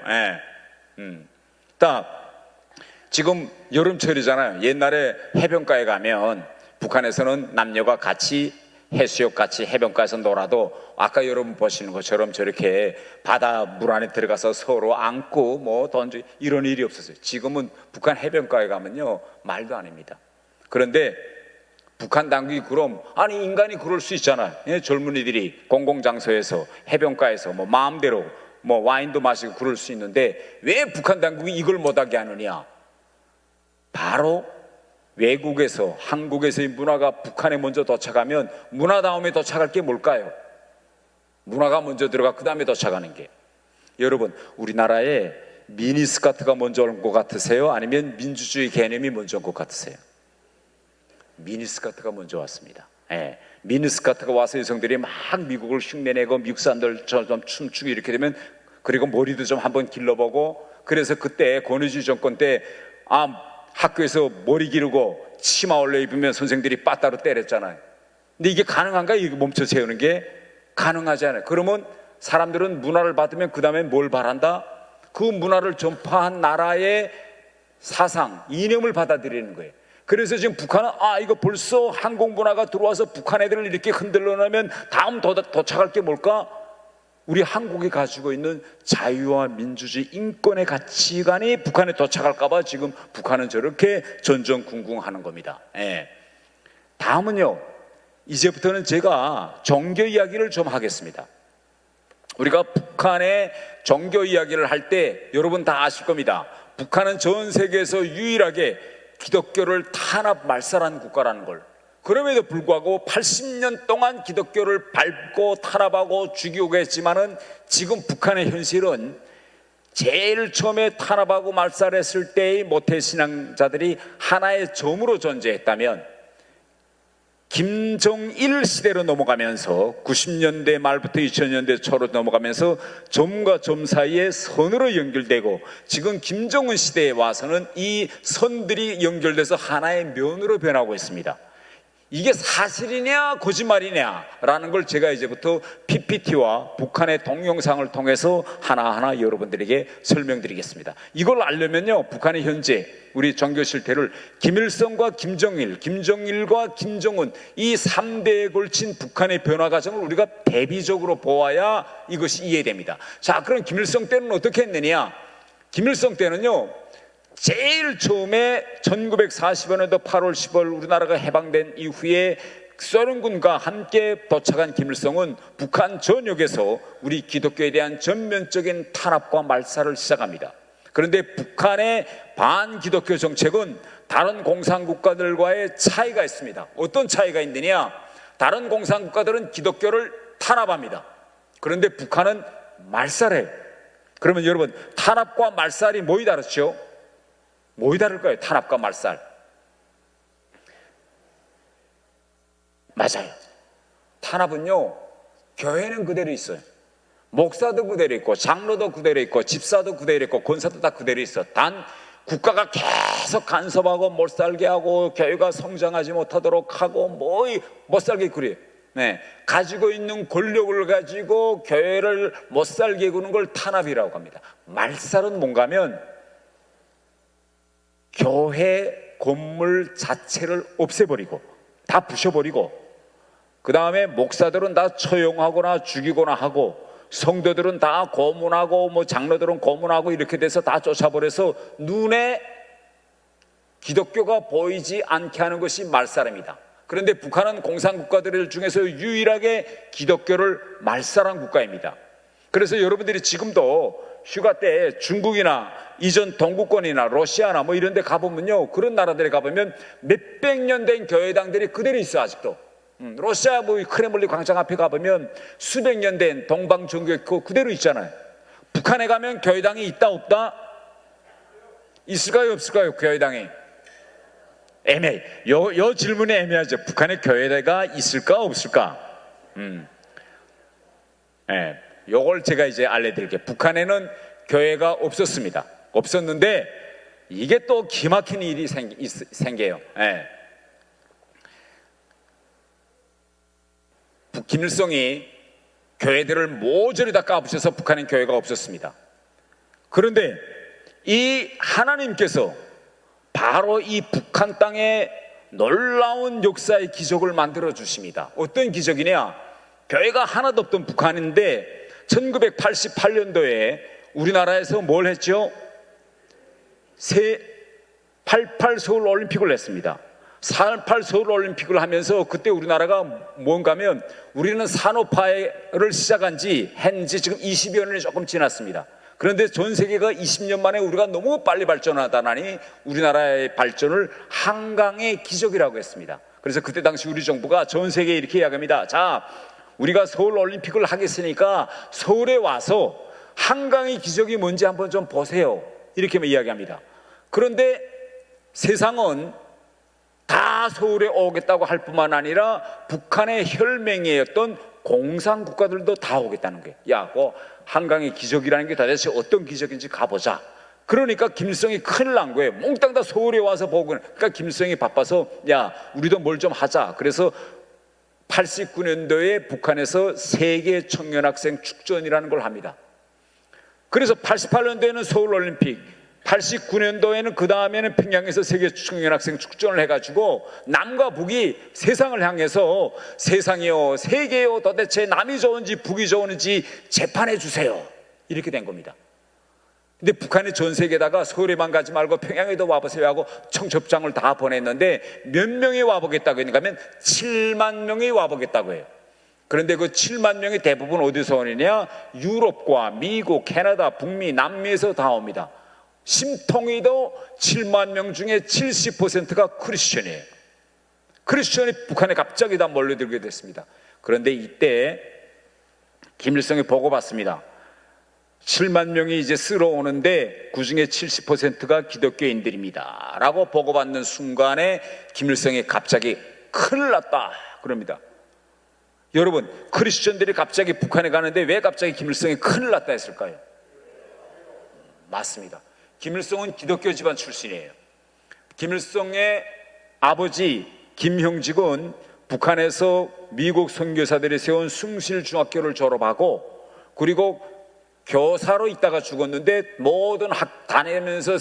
지금 여름철이잖아요. 옛날에 해변가에 가면 북한에서는 남녀가 같이 해수욕 같이 해변가에서 놀아도 아까 여러분 보시는 것처럼 저렇게 바다 물 안에 들어가서 서로 안고 던져 이런 일이 없었어요. 지금은 북한 해변가에 가면요 말도 안 합니다. 그런데 북한 당국이 그럼 아니 인간이 그럴 수 있잖아요. 젊은이들이 공공장소에서 해변가에서 마음대로 와인도 마시고 그럴 수 있는데 왜 북한 당국이 이걸 못하게 하느냐? 바로 외국에서 한국에서의 문화가 북한에 먼저 도착하면 문화 다음에 도착할 게 뭘까요? 문화가 먼저 들어가 그 다음에 도착하는 게 여러분 우리나라에 미니스커트가 먼저 온 것 같으세요? 아니면 민주주의 개념이 먼저 온 것 같으세요? 미니스커트가 먼저 왔습니다. 미니스커트가 와서 여성들이 막 미국을 흉내내고 미국 사람들 좀 춤추고 이렇게 되면 그리고 머리도 좀 한번 길러보고 그래서 그때 권위주의 정권 때 학교에서 머리 기르고 치마 올려 입으면 선생들이 빠따로 때렸잖아요. 근데 이게 가능한가? 이거 멈춰 세우는 게 가능하지 않아요. 그러면 사람들은 문화를 받으면 그 다음에 뭘 바란다? 그 문화를 전파한 나라의 사상, 이념을 받아들이는 거예요. 그래서 지금 북한은 이거 벌써 한국 문화가 들어와서 북한 애들을 이렇게 흔들어 놓으면 다음 도착할 게 뭘까? 우리 한국이 가지고 있는 자유와 민주주의, 인권의 가치관이 북한에 도착할까 봐 지금 북한은 저렇게 전전긍긍하는 겁니다. 예. 다음은요, 이제부터는 제가 종교 이야기를 좀 하겠습니다. 우리가 북한의 종교 이야기를 할 때 여러분 다 아실 겁니다. 북한은 전 세계에서 유일하게 기독교를 탄압 말살한 국가라는 걸. 그럼에도 불구하고 80년 동안 기독교를 밟고 탄압하고 죽이고 했지만은 지금 북한의 현실은 제일 처음에 탄압하고 말살했을 때의 모태신앙자들이 하나의 점으로 존재했다면 김정일 시대로 넘어가면서 90년대 말부터 2000년대 초로 넘어가면서 점과 점 사이에 선으로 연결되고 지금 김정은 시대에 와서는 이 선들이 연결돼서 하나의 면으로 변하고 있습니다. 이게 사실이냐 거짓말이냐 라는 걸 제가 이제부터 PPT와 북한의 동영상을 통해서 하나하나 여러분들에게 설명드리겠습니다. 이걸 알려면요, 북한의 현재 우리 종교 실태를 김일성과 김정일, 김정일과 김정은 이 3대에 걸친 북한의 변화 과정을 우리가 대비적으로 보아야 이것이 이해됩니다. 자, 그럼 김일성 때는 어떻게 했느냐? 김일성 때는요, 제일 처음에 1945년도 8월 10월 우리나라가 해방된 이후에 소련군과 함께 도착한 김일성은 북한 전역에서 우리 기독교에 대한 전면적인 탄압과 말살을 시작합니다. 그런데 북한의 반기독교 정책은 다른 공산국가들과의 차이가 있습니다. 어떤 차이가 있느냐? 다른 공산국가들은 기독교를 탄압합니다. 그런데 북한은 말살해요. 그러면 여러분, 탄압과 말살이 뭐이 다르죠? 뭐이 다를까요? 탄압과 말살. 맞아요. 탄압은요, 교회는 그대로 있어요. 목사도 그대로 있고, 장로도 그대로 있고, 집사도 그대로 있고, 권사도 다 그대로 있어. 단 국가가 계속 간섭하고 못 살게 하고 교회가 성장하지 못하도록 하고 못 살게 그래요. 네, 가지고 있는 권력을 가지고 교회를 못 살게 구는 걸 탄압이라고 합니다. 말살은 뭔가 하면 교회 건물 자체를 없애버리고 다 부셔버리고 그 다음에 목사들은 다 처형하거나 죽이거나 하고 성도들은 다 고문하고 장로들은 고문하고 이렇게 돼서 다 쫓아버려서 눈에 기독교가 보이지 않게 하는 것이 말살입니다. 그런데 북한은 공산국가들 중에서 유일하게 기독교를 말살한 국가입니다. 그래서 여러분들이 지금도 휴가 때 중국이나 이전 동구권이나 러시아나 이런 데 가보면요, 그런 나라들에 가보면 몇백 년 된 교회당들이 그대로 있어. 아직도 러시아 크렘린 광장 앞에 가보면 수백 년 된 동방정교 그대로 있잖아요. 북한에 가면 교회당이 있다 없다? 있을까요 없을까요? 교회당이 애매해. 요 질문이 애매하죠. 북한에 교회가 있을까 없을까? 네, 요걸 제가 이제 알려드릴게요. 북한에는 교회가 없었습니다. 없었는데 이게 또 기막힌 일이 생겨요. 네. 김일성이 교회들을 모조리 다 까부셔서 북한엔 교회가 없었습니다. 그런데 이 하나님께서 바로 이 북한 땅에 놀라운 역사의 기적을 만들어 주십니다. 어떤 기적이냐? 교회가 하나도 없던 북한인데 1988년도에 우리나라에서 뭘 했죠? 88 서울 올림픽을 했습니다. 48 서울 올림픽을 하면서 그때 우리나라가 뭔가 하면 우리는 산업화를 시작한 지 지금 20여 년이 조금 지났습니다. 그런데 전 세계가 20년 만에 우리가 너무 빨리 발전하다니 우리나라의 발전을 한강의 기적이라고 했습니다. 그래서 그때 당시 우리 정부가 전 세계에 이렇게 이야기합니다. 자, 우리가 서울 올림픽을 하겠으니까 서울에 와서 한강의 기적이 뭔지 한번 좀 보세요. 이렇게 이야기합니다. 그런데 세상은 다 서울에 오겠다고 할 뿐만 아니라 북한의 혈맹이었던 공산국가들도 다 오겠다는 거예요. 야, 그 한강의 기적이라는 게 도대체 어떤 기적인지 가보자. 그러니까 김일성이 큰일 난 거예요. 몽땅 다 서울에 와서 보고. 그러니까 김일성이 바빠서 야, 우리도 뭘 좀 하자. 그래서 89년도에 북한에서 세계 청년학생 축전이라는 걸 합니다. 그래서 88년도에는 서울올림픽, 89년도에는 그 다음에는 평양에서 세계 청년학생 축전을 해가지고 남과 북이 세상을 향해서 세상이요, 세계요, 도대체 남이 좋은지 북이 좋은지 재판해 주세요. 이렇게 된 겁니다. 근데 북한이 전 세계에다가 서울에만 가지 말고 평양에도 와보세요 하고 청첩장을 다 보냈는데 몇 명이 와보겠다고 했는가 하면 7만 명이 와보겠다고 해요. 그런데 그 7만 명이 대부분 어디서 오느냐? 유럽과 미국, 캐나다, 북미, 남미에서 다 옵니다. 심통이도 7만 명 중에 70%가 크리스천이에요. 크리스천이 북한에 갑자기 다 몰려들게 됐습니다. 그런데 이때 김일성이 보고받습니다. 7만 명이 이제 쓸어오는데 그중에 70%가 기독교인들입니다 라고 보고받는 순간에 김일성이 갑자기 큰일 났다 그럽니다. 여러분, 크리스천들이 갑자기 북한에 가는데 왜 갑자기 김일성이 큰일 났다 했을까요? 맞습니다. 김일성은 기독교 집안 출신이에요. 김일성의 아버지 김형직은 북한에서 미국 선교사들이 세운 숭실중학교를 졸업하고 그리고 교사로 있다가 죽었는데 모든 다니면서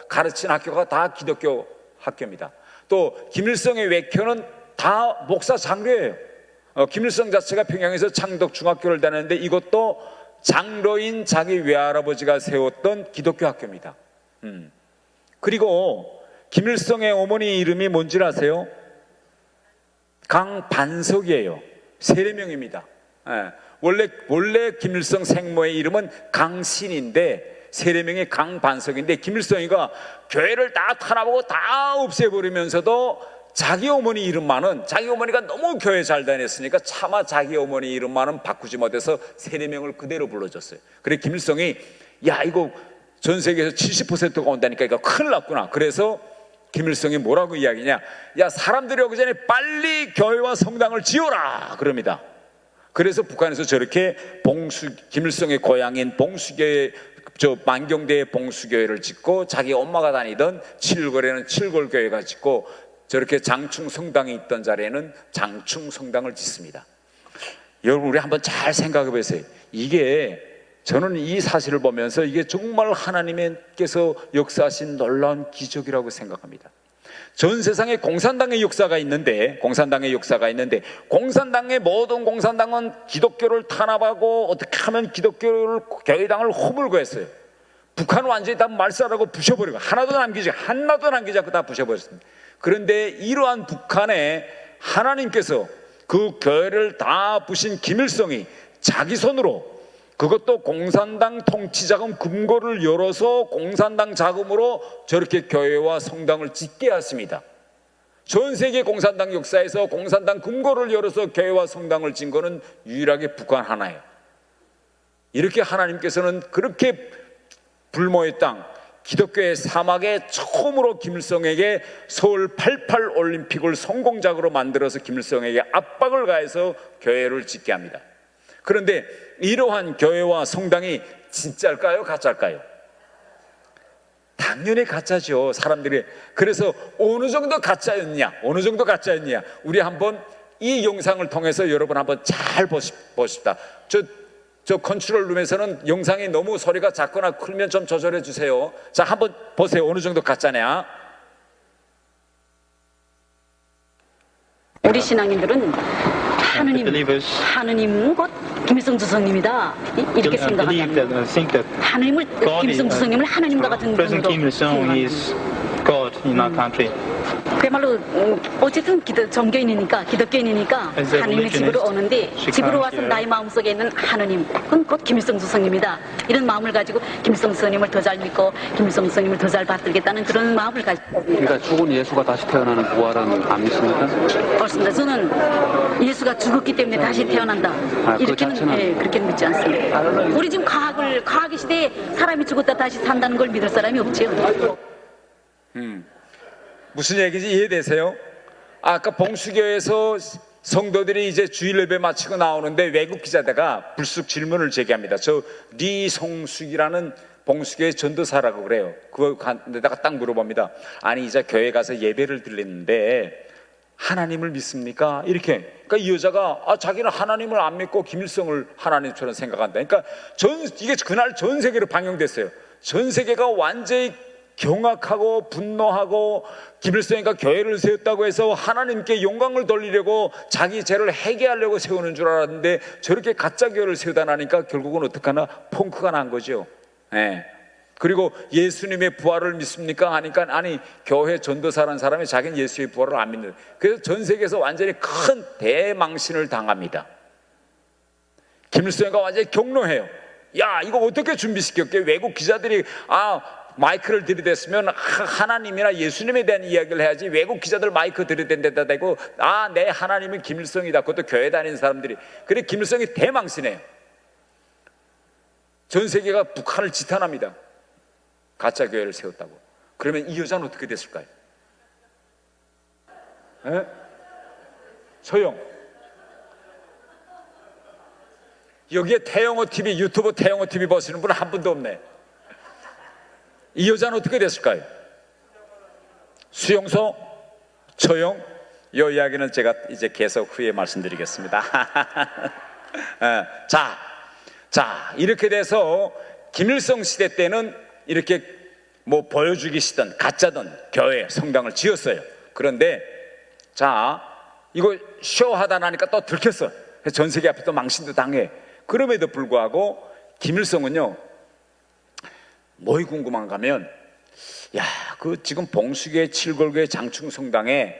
가르친 학교가 다 기독교 학교입니다. 또 김일성의 외교는 다 목사 장로예요. 김일성 자체가 평양에서 창덕중학교를 다녔는데 이것도 장로인 자기 외할아버지가 세웠던 기독교 학교입니다. 그리고 김일성의 어머니 이름이 뭔지 아세요? 강반석이에요. 세례명입니다. 원래 김일성 생모의 이름은 강신인데 세례명이 강반석인데 김일성이가 교회를 다 탄압하고 다 없애버리면서도 자기 어머니 이름만은, 자기 어머니가 너무 교회 잘 다녔으니까 차마 자기 어머니 이름만은 바꾸지 못해서 세례명을 그대로 불러줬어요. 그래 김일성이 야 이거 전 세계에서 70%가 온다니까 이거 큰일 났구나. 그래서 김일성이 뭐라고 이야기냐, 야 사람들이 오기 전에 빨리 교회와 성당을 지어라 그럽니다. 그래서 북한에서 저렇게 김일성의 고향인 봉수교회, 만경대에 봉수교회를 짓고 자기 엄마가 다니던 칠골에는 칠골교회가 짓고 저렇게 장충성당이 있던 자리에는 장충성당을 짓습니다. 여러분 우리 한번 잘 생각해 보세요. 이게 저는 이 사실을 보면서 이게 정말 하나님께서 역사하신 놀라운 기적이라고 생각합니다. 전 세상에 공산당의 역사가 있는데 공산당의 모든 공산당은 기독교를 탄압하고 어떻게 하면 교회당을 허물고 했어요. 북한은 완전히 다 말살하고 부셔버리고 하나도 남기지 않고 다 부셔버렸습니다. 그런데 이러한 북한에 하나님께서 그 교회를 다 부신 김일성이 자기 손으로, 그것도 공산당 통치자금 금고를 열어서 공산당 자금으로 저렇게 교회와 성당을 짓게 했습니다. 전 세계 공산당 역사에서 공산당 금고를 열어서 교회와 성당을 짓는 것은 유일하게 북한 하나예요. 이렇게 하나님께서는 그렇게 불모의 땅, 기독교의 사막에 처음으로 김일성에게 서울 88 올림픽을 성공작으로 만들어서 김일성에게 압박을 가해서 교회를 짓게 합니다. 그런데 이러한 교회와 성당이 진짜일까요? 가짜일까요? 당연히 가짜죠. 사람들이. 그래서 어느 정도 가짜였냐 우리 한번 이 영상을 통해서 여러분 한번 잘 보십시다. 저 컨트롤 룸에서는 영상이 너무 소리가 작거나 크면 좀 조절해 주세요. 자, 한번 보세요. 어느 정도 가짜냐. 우리 신앙인들은 하느님은 곧 김일성 주석님이다 이렇게 생각한다. 하느님을 김일성 주석님을 하느님과 같은 분으로 God in our country. 그야말로 어쨌든 정교인이니까 기독교인이니까 하느님의 집으로 오는데 집으로 와서 나의 마음속에 있는 하느님, 그건 곧 김일성 주석님이다 이런 마음을 가지고 김일성 주석님을 더 잘 믿고 김일성 주석님을 더 잘 받들겠다는 그런 마음을 가지고. 그러니까 죽은 예수가 다시 태어나는 부활은 안 믿습니까? 그렇습니다. 저는 예수가 죽었기 때문에 다시 태어난다 이렇게는 그렇게는 믿지 않습니다. 우리 지금 과학의 시대에 사람이 죽었다 다시 산다는 걸 믿을 사람이 없죠. 무슨 얘기인지 이해되세요? 아까 봉수교에서 성도들이 이제 주일 예배 마치고 나오는데 외국 기자다가 불쑥 질문을 제기합니다. 저 리송숙이라는 봉수교의 전도사라고 그래요. 그거 내다가 딱 물어봅니다. 아니 이제 교회 가서 예배를 드렸는데 하나님을 믿습니까? 이렇게. 그러니까 이 여자가 자기는 하나님을 안 믿고 김일성을 하나님처럼 생각한다. 그러니까 이게 그날 전 세계로 방영됐어요. 전 세계가 완전히 경악하고 분노하고, 김일성이가 교회를 세웠다고 해서 하나님께 영광을 돌리려고 자기 죄를 회개하려고 세우는 줄 알았는데 저렇게 가짜 교회를 세우다 나니까 결국은 어떡하나? 펑크가 난 거죠. 예. 그리고 예수님의 부활을 믿습니까? 하니까 아니, 교회 전도사라는 사람이 자기는 예수의 부활을 안 믿는. 그래서 전 세계에서 완전히 큰 대망신을 당합니다. 김일성이가 완전히 경로해요. 야, 이거 어떻게 준비시켰게? 외국 기자들이 마이크를 들이댔으면 하나님이나 예수님에 대한 이야기를 해야지, 외국 기자들 마이크 들이댄 데다 대고 내 하나님은 김일성이다. 그것도 교회 다니는 사람들이. 그래, 김일성이 대망신해요. 전 세계가 북한을 지탄합니다. 가짜 교회를 세웠다고. 그러면 이 여자는 어떻게 됐을까요? 에? 소영. 여기에 태영호 TV, 유튜브 태영호 TV 보시는 분은 한 분도 없네. 이 여자는 어떻게 됐을까요? 수용소, 처용. 이 이야기는 제가 이제 계속 후에 말씀드리겠습니다. 자, 이렇게 돼서 김일성 시대 때는 이렇게 뭐 보여주기시던 가짜던 교회, 성당을 지었어요. 그런데 이거 쇼하다 나니까 또 들켰어. 전 세계 앞에 또 망신도 당해. 그럼에도 불구하고 김일성은요, 뭐이 궁금한가 하면, 지금 봉수교회, 칠골교회, 장충성당에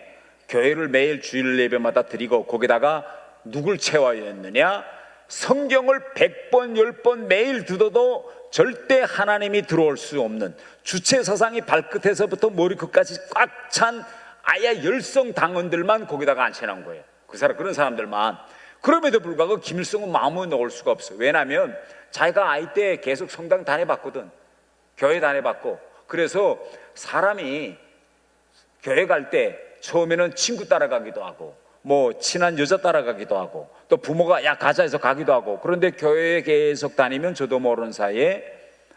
교회를 매일 주일 예배마다 드리고 거기다가 누굴 채워야 했느냐? 성경을 100번, 10번 매일 듣어도 절대 하나님이 들어올 수 없는, 주체사상이 발끝에서부터 머리끝까지 꽉 찬 아예 열성 당원들만 거기다가 앉혀놓은 거예요. 그런 사람들만. 그럼에도 불구하고 김일성은 마음을 놓을 수가 없어. 왜냐하면 자기가 아이 때 계속 성당 다녀봤거든. 교회 다녀봤고. 그래서 사람이 교회 갈 때 처음에는 친구 따라가기도 하고, 뭐 친한 여자 따라가기도 하고, 또 부모가 야 가자 해서 가기도 하고. 그런데 교회에 계속 다니면 저도 모르는 사이에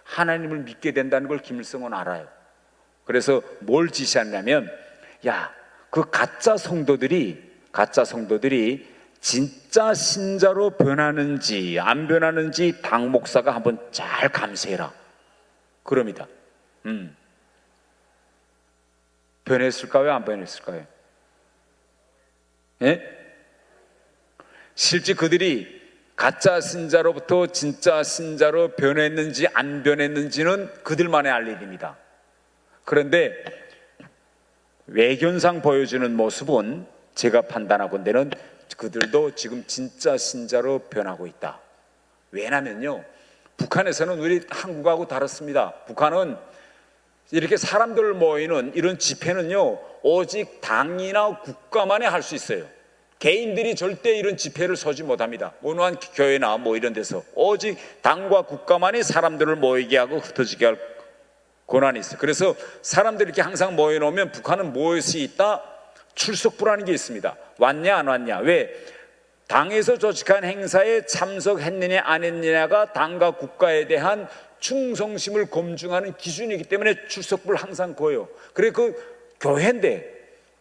하나님을 믿게 된다는 걸 김일성은 알아요. 그래서 뭘 지시하냐면, 그 가짜 성도들이 진짜 신자로 변하는지 안 변하는지 당 목사가 한번 잘 감시해라. 그럽니다. 변했을까요? 안 변했을까요? 예? 실제 그들이 가짜 신자로부터 진짜 신자로 변했는지 안 변했는지는 그들만의 알 일입니다. 그런데 외견상 보여주는 모습은 제가 판단하건대는 그들도 지금 진짜 신자로 변하고 있다. 왜냐면요, 북한에서는 우리 한국하고 다릅니다. 북한은 이렇게 사람들 모이는 이런 집회는요, 오직 당이나 국가만이 할 수 있어요. 개인들이 절대 이런 집회를 서지 못합니다. 어느 한 교회나 뭐 이런 데서 오직 당과 국가만이 사람들을 모이게 하고 흩어지게 할 권한이 있어요. 그래서 사람들이 이렇게 항상 모여놓으면 북한은 모일 수 있다, 출석부라는 게 있습니다. 왔냐 안 왔냐. 왜? 당에서 조직한 행사에 참석했느냐 안 했느냐가 당과 국가에 대한 충성심을 검증하는 기준이기 때문에 출석부를 항상 거요. 그래, 그 교회인데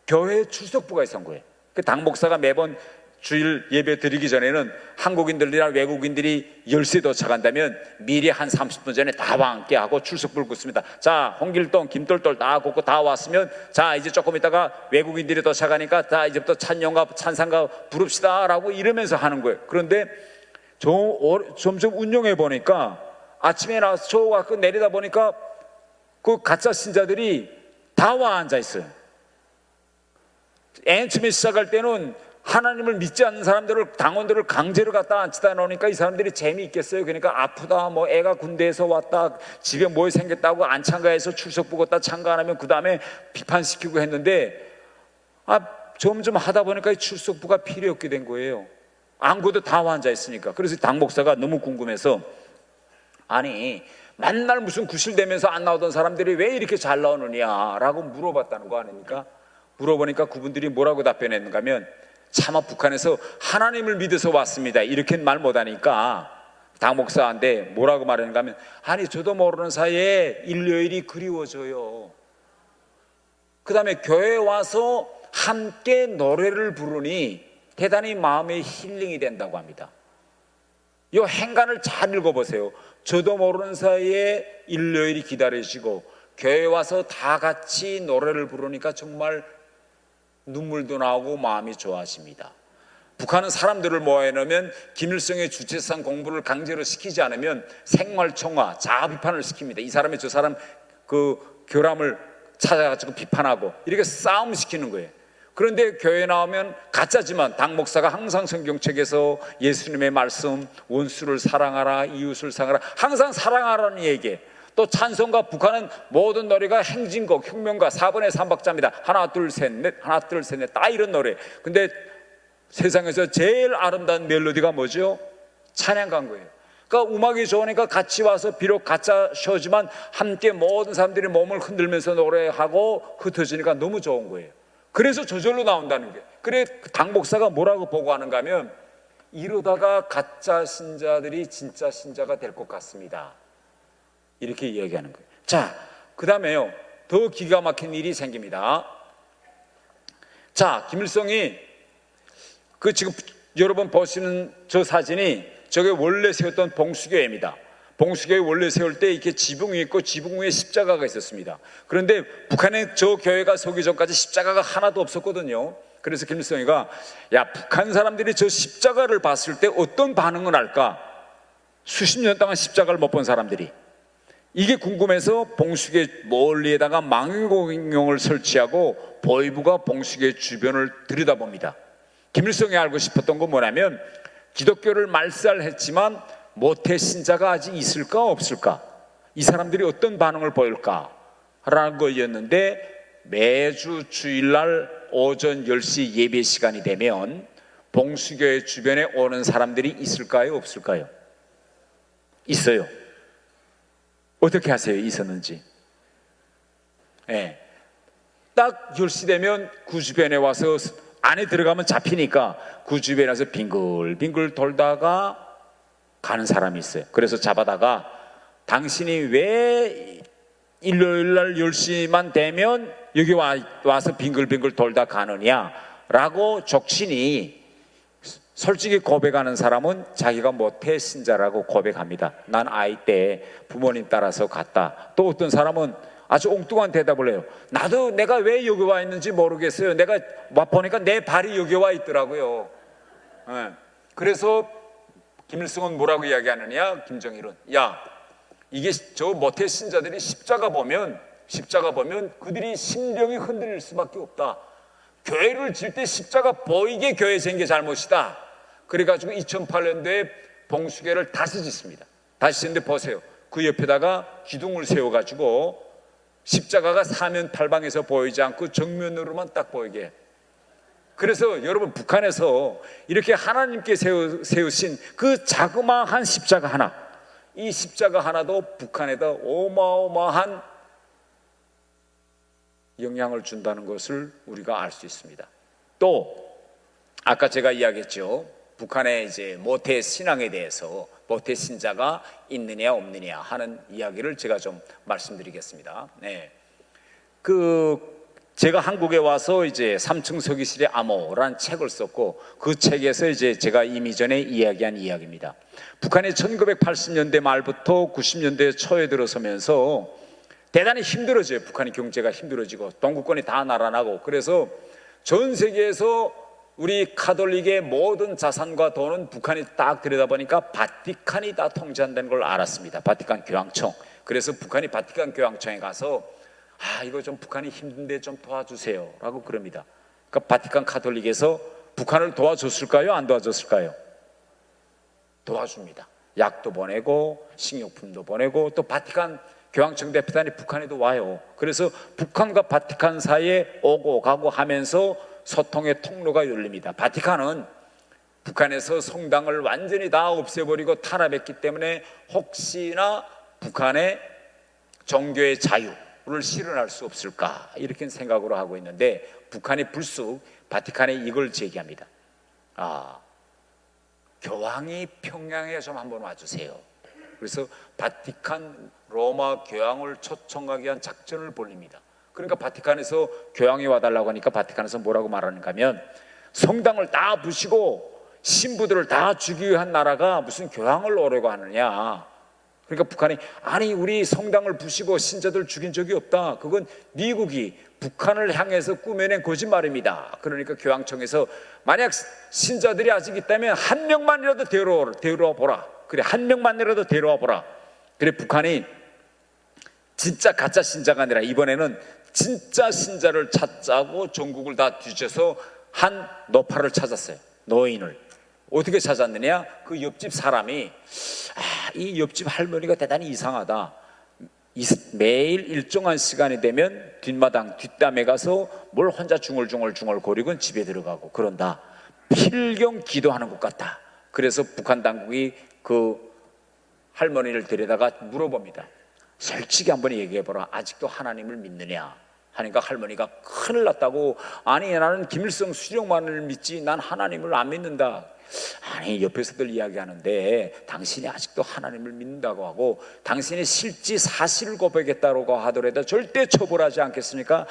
교회에 출석부가 있었던 거예요. 그 당 목사가 매번 주일 예배 드리기 전에는 한국인들이나 외국인들이 10시에 도착한다면 미리 한 30분 전에 다 와 함께 하고 출석부를 긋습니다. 자, 홍길동, 김돌돌 다 긋고 다 왔으면, 자, 이제 조금 있다가 외국인들이 도착하니까 자, 이제부터 찬양가 찬상가 부릅시다 라고 이러면서 하는 거예요. 그런데 점점 운영해 보니까 아침에 나와서 저거 내리다 보니까 그 가짜 신자들이 다 와 앉아 있어요. 맨 처음에 시작할 때는 하나님을 믿지 않는 사람들을, 당원들을 강제로 갖다 앉히다 놓으니까 이 사람들이 재미있겠어요. 그러니까 아프다, 뭐 애가 군대에서 왔다, 집에 뭐 생겼다고 안 참가해서 출석부 걷다 참가 안 하면 그 다음에 비판시키고 했는데, 점점 하다 보니까 이 출석부가 필요 없게 된 거예요. 아무것도 다 앉아 있으니까. 그래서 당 목사가 너무 궁금해서, 아니 맨날 무슨 구실대면서 안 나오던 사람들이 왜 이렇게 잘 나오느냐라고 물어봤다는 거 아닙니까? 물어보니까 그분들이 뭐라고 답변했는가 하면, 차마 북한에서 하나님을 믿어서 왔습니다 이렇게 말 못하니까 당 목사한테 뭐라고 말했는가 하면, 아니 저도 모르는 사이에 일요일이 그리워져요. 그 다음에 교회에 와서 함께 노래를 부르니 대단히 마음의 힐링이 된다고 합니다. 이 행간을 잘 읽어보세요. 저도 모르는 사이에 일요일이 기다려지고 교회 와서 다 같이 노래를 부르니까 정말 눈물도 나오고 마음이 좋아집니다. 북한은 사람들을 모아놓으면 김일성의 주체상 공부를 강제로 시키지 않으면 생활청화, 자아비판을 시킵니다. 이 사람이 저 사람 그 교람을 찾아가지고 비판하고 이렇게 싸움시키는 거예요. 그런데 교회에 나오면 가짜지만 당 목사가 항상 성경책에서 예수님의 말씀, 원수를 사랑하라, 이웃을 사랑하라, 항상 사랑하라는 얘기예요. 또 찬송가, 북한은 모든 노래가 행진곡, 혁명가, 4분의 3박자입니다. 하나 둘 셋 넷, 하나 둘 셋 넷, 다 이런 노래. 근데 세상에서 제일 아름다운 멜로디가 뭐죠? 찬양가인 거예요. 그러니까 음악이 좋으니까 같이 와서 비록 가짜 쇼지만 함께 모든 사람들이 몸을 흔들면서 노래하고 흩어지니까 너무 좋은 거예요. 그래서 저절로 나온다는 게. 그래 당 목사가 뭐라고 보고하는가 하면 이러다가 가짜 신자들이 진짜 신자가 될 것 같습니다. 이렇게 이야기하는 거예요. 자, 그 다음에요. 더 기가 막힌 일이 생깁니다. 자, 김일성이 그 지금 여러분 보시는 저 사진이 저게 원래 세웠던 봉수교회입니다. 봉수교회 원래 세울 때 이렇게 지붕 위에 있고 지붕 위에 십자가가 있었습니다. 그런데 북한에 저 교회가 서기 전까지 십자가가 하나도 없었거든요. 그래서 김일성이가 야, 북한 사람들이 저 십자가를 봤을 때 어떤 반응을 할까? 수십 년 동안 십자가를 못 본 사람들이 이게 궁금해서 봉수교회 멀리에다가 망원경을 설치하고 보이부가 봉수교회 주변을 들여다봅니다. 김일성이 알고 싶었던 건 뭐냐면 기독교를 말살했지만 모태 신자가 아직 있을까 없을까? 이 사람들이 어떤 반응을 보일까? 라는 거였는데 매주 주일날 오전 10시 예배 시간이 되면 봉수교회 주변에 오는 사람들이 있을까요? 없을까요? 있어요. 어떻게 하세요? 있었는지. 네. 딱 10시 되면 그 주변에 와서 안에 들어가면 잡히니까 그 주변에 와서 빙글빙글 돌다가 가는 사람이 있어요. 그래서 잡아다가 당신이 왜 일요일날 10시만 되면 여기 와서 빙글빙글 돌다 가느냐 라고 적신이 솔직히 고백하는 사람은 자기가 모태 신자라고 고백합니다. 난 아이 때 부모님 따라서 갔다. 또 어떤 사람은 아주 엉뚱한 대답을 해요. 나도 내가 왜 여기 와 있는지 모르겠어요. 내가 보니까 내 발이 여기 와 있더라고요. 네. 그래서 김일성은 뭐라고 이야기하느냐? 김정일은 야, 이게 저 모태 신자들이 십자가 보면 그들이 심령이 흔들릴 수밖에 없다. 교회를 질 때 십자가 보이게 교회 짓는 게 잘못이다. 그래가지고 2008년도에 봉수교회를 다시 짓습니다. 다시 짓는데 보세요. 그 옆에다가 기둥을 세워가지고 십자가가 사면탈방에서 보이지 않고 정면으로만 딱 보이게. 그래서 여러분 북한에서 이렇게 하나님께 세우신 그 자그마한 십자가 하나, 이 십자가 하나도 북한에다 어마어마한 영향을 준다는 것을 우리가 알 수 있습니다. 또 아까 제가 이야기했죠. 북한의 이제 모태 신앙에 대해서 모태 신자가 있느냐 없느냐 하는 이야기를 제가 좀 말씀드리겠습니다. 네. 제가 한국에 와서 이제 3층 서기실의 암호라는 책을 썼고 그 책에서 이제 제가 이미 전에 이야기한 이야기입니다. 북한이 1980년대 말부터 90년대 초에 들어서면서 대단히 힘들어져요. 북한의 경제가 힘들어지고 동구권이 다 날아나고 그래서 전 세계에서 우리 카톨릭의 모든 자산과 돈은 북한이 딱 들여다보니까 바티칸이 다 통제한다는 걸 알았습니다. 바티칸 교황청. 그래서 북한이 바티칸 교황청에 가서 이거 좀 북한이 힘든데 좀 도와주세요 라고 그럽니다. 그러니까 바티칸 카톨릭에서 북한을 도와줬을까요? 안 도와줬을까요? 도와줍니다. 약도 보내고 식료품도 보내고 또 바티칸 교황청 대표단이 북한에도 와요. 그래서 북한과 바티칸 사이에 오고 가고 하면서 소통의 통로가 열립니다. 바티칸은 북한에서 성당을 완전히 다 없애버리고 탄압했기 때문에 혹시나 북한의 종교의 자유를 실현할 수 없을까 이렇게 생각으로 하고 있는데 북한이 불쑥 바티칸에 이걸 제기합니다. 교황이 평양에 좀 한번 와주세요. 그래서 바티칸 로마 교황을 초청하기 위한 작전을 벌립니다. 그러니까 바티칸에서 교황이 와달라고 하니까 바티칸에서 뭐라고 말하는가 하면, 성당을 다 부시고 신부들을 다 죽이기 위한 나라가 무슨 교황을 오려고 하느냐. 그러니까 북한이, 아니 우리 성당을 부시고 신자들 죽인 적이 없다, 그건 미국이 북한을 향해서 꾸며낸 거짓말입니다. 그러니까 교황청에서 만약 신자들이 아직 있다면 한 명만이라도 데려와 보라. 그래, 한 명만이라도 데려와 보라. 그래, 북한이 진짜 가짜 신자가 아니라 이번에는 진짜 신자를 찾자고 전국을 다 뒤져서 한 노파를 찾았어요. 노인을. 어떻게 찾았느냐? 그 옆집 사람이, 이 옆집 할머니가 대단히 이상하다. 매일 일정한 시간이 되면 뒷마당 뒷담에 가서 뭘 혼자 중얼중얼 거리고 집에 들어가고 그런다. 필경 기도하는 것 같다. 그래서 북한 당국이 그 할머니를 데려다가 물어봅니다. 솔직히 한번 얘기해보라. 아직도 하나님을 믿느냐? 하니까 할머니가 큰일 났다고, 아니 나는 김일성 수령만을 믿지 난 하나님을 안 믿는다. 아니 옆에서들 이야기하는데 당신이 아직도 하나님을 믿는다고 하고, 당신이 실지 사실을 고백했다고 하더라도 절대 처벌하지 않겠으니까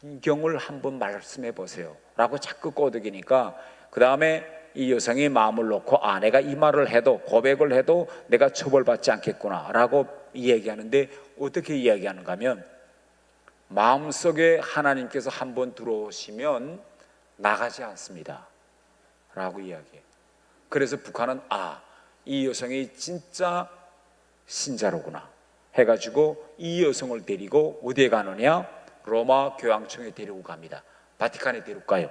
심경을 한번 말씀해 보세요 라고 자꾸 꼬드기니까, 그 다음에 이 여성이 마음을 놓고, 내가 이 말을 해도, 고백을 해도 내가 처벌받지 않겠구나 라고 이야기하는데, 어떻게 이야기하는가 하면, 마음속에 하나님께서 한번 들어오시면 나가지 않습니다 라고 이야기해요. 그래서 북한은 이 여성이 진짜 신자로구나 해가지고 이 여성을 데리고 어디에 가느냐? 로마 교황청에 데리고 갑니다. 바티칸에 데리고 가요.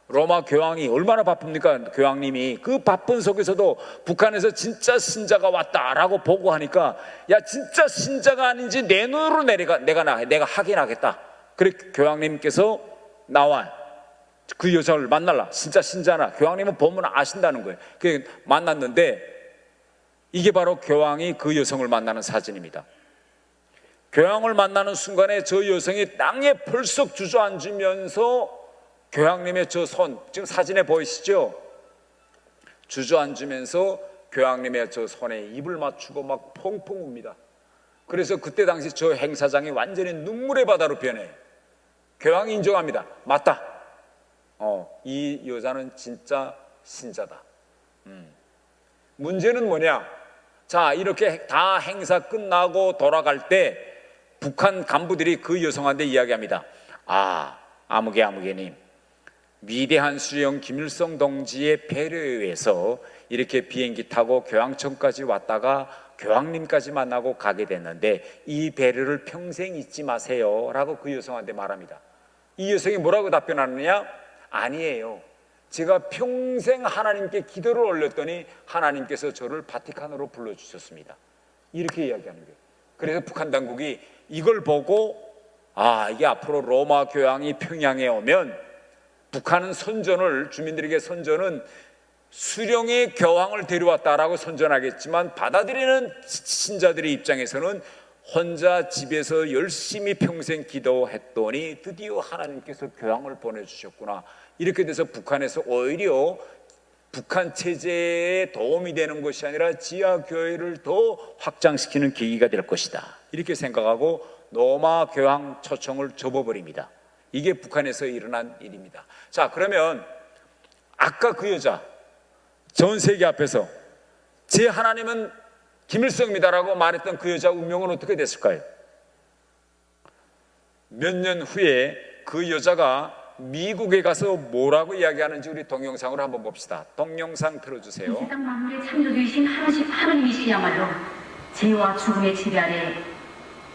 로마 교황이 얼마나 바쁩니까? 교황님이 그 바쁜 속에서도 북한에서 진짜 신자가 왔다라고 보고하니까, 야 진짜 신자가 아닌지 내 눈으로 내가 확인하겠다. 그래 교황님께서 나와 그 여자를 만날라. 진짜 신자나? 교황님은 보면 아신다는 거예요. 그 만났는데 이게 바로 교황이 그 여성을 만나는 사진입니다. 교황을 만나는 순간에 저 여성이 땅에 펄썩 주저앉으면서 교황님의 저 손, 지금 사진에 보이시죠? 주저앉으면서 교황님의 저 손에 입을 맞추고 막 펑펑 웁니다. 그래서 그때 당시 저 행사장이 완전히 눈물의 바다로 변해요. 교황이 인정합니다. 맞다. 이 여자는 진짜 신자다. 문제는 뭐냐? 자, 이렇게 다 행사 끝나고 돌아갈 때 북한 간부들이 그 여성한테 이야기합니다. 아무개님, 위대한 수령 김일성 동지의 배려에 의해서 이렇게 비행기 타고 교황청까지 왔다가 교황님까지 만나고 가게 됐는데 이 배려를 평생 잊지 마세요 라고 그 여성한테 말합니다. 이 여성이 뭐라고 답변하느냐? 아니에요. 제가 평생 하나님께 기도를 올렸더니 하나님께서 저를 바티칸으로 불러주셨습니다. 이렇게 이야기하는 거예요. 그래서 북한 당국이 이걸 보고 이게 앞으로 로마 교황이 평양에 오면 북한은 주민들에게 선전은 수령의 교황을 데려왔다라고 선전하겠지만, 받아들이는 신자들의 입장에서는 혼자 집에서 열심히 평생 기도했더니 드디어 하나님께서 교황을 보내주셨구나. 이렇게 돼서 북한에서 오히려 북한 체제에 도움이 되는 것이 아니라 지하교회를 더 확장시키는 계기가 될 것이다. 이렇게 생각하고 로마 교황 초청을 접어버립니다. 이게 북한에서 일어난 일입니다. 자, 그러면 아까 그 여자 전 세계 앞에서 제 하나님은 김일성입니다라고 말했던 그 여자 운명은 어떻게 됐을까요? 몇 년 후에 그 여자가 미국에 가서 뭐라고 이야기하는지 우리 동영상으로 한번 봅시다. 동영상 틀어주세요. 세상 만물의 창조주이신 하나님이시야말로 죄와 죽음의 지배 아래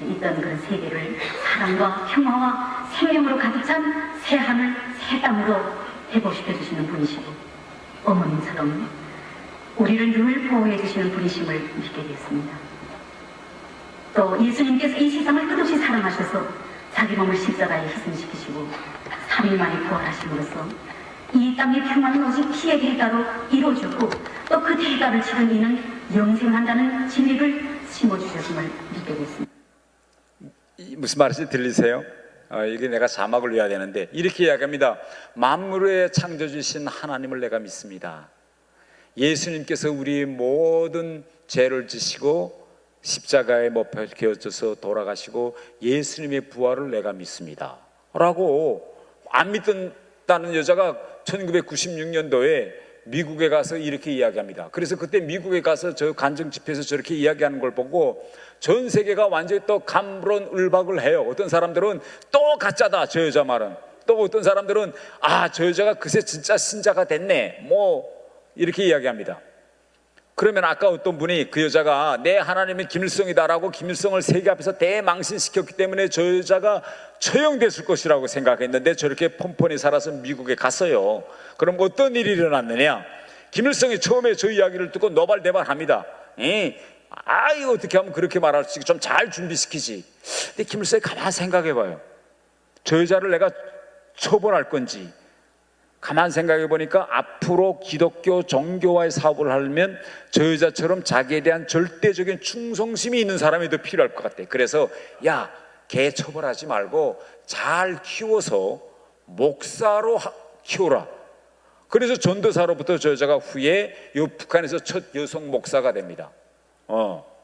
있던 그런 세계를 사랑과 평화와 생명으로 가득 찬 새 하늘 새 땅으로 회복시켜 주시는 분이시고, 어머님처럼 우리를 늘 보호해 주시는 분이심을 믿게 됐습니다. 또 예수님께서 이 세상을 끝없이 사랑하셔서 자기 몸을 십자가에 희생시키시고 3일 만에 부활하심으로써 이 땅의 평화는 오직 피의 대가로 이루어졌고, 또 그 대가를 치른 이는 영생한다는 진리를 심어주셨음을 믿게 됐습니다. 무슨 말인지 들리세요? 이게 내가 자막을 넣어야 되는데 이렇게 이야기합니다. 만물의 창조주신 하나님을 내가 믿습니다. 예수님께서 우리의 모든 죄를 지시고 십자가에 못 박혀져서 돌아가시고 예수님의 부활을 내가 믿습니다 라고 안 믿었다는 여자가 1996년도에 미국에 가서 이렇게 이야기합니다. 그래서 그때 미국에 가서 저 간증 집회에서 저렇게 이야기하는 걸 보고 전 세계가 완전히 또 감론을박을 해요. 어떤 사람들은 또 가짜다 저 여자 말은, 또 어떤 사람들은 아 저 여자가 그새 진짜 신자가 됐네 뭐 이렇게 이야기합니다. 그러면 아까 어떤 분이 그 여자가 내 하나님이 김일성이다라고 김일성을 세계 앞에서 대망신시켰기 때문에 저 여자가 처형됐을 것이라고 생각했는데 저렇게 폰폰히 살아서 미국에 갔어요. 그럼 어떤 일이 일어났느냐? 김일성이 처음에 저 이야기를 듣고 노발대발합니다. 이거 어떻게 하면 그렇게 말할 수 있게 좀 잘 준비시키지. 근데 김일성이 가만히 생각해봐요. 저 여자를 내가 처벌할 건지 가만 생각해 보니까 앞으로 기독교 종교와의 사업을 하려면 저 여자처럼 자기에 대한 절대적인 충성심이 있는 사람이 더 필요할 것 같아. 그래서 야, 걔 처벌하지 말고 잘 키워서 목사로 키워라. 그래서 전도사로부터 저 여자가 후에 이 북한에서 첫 여성 목사가 됩니다.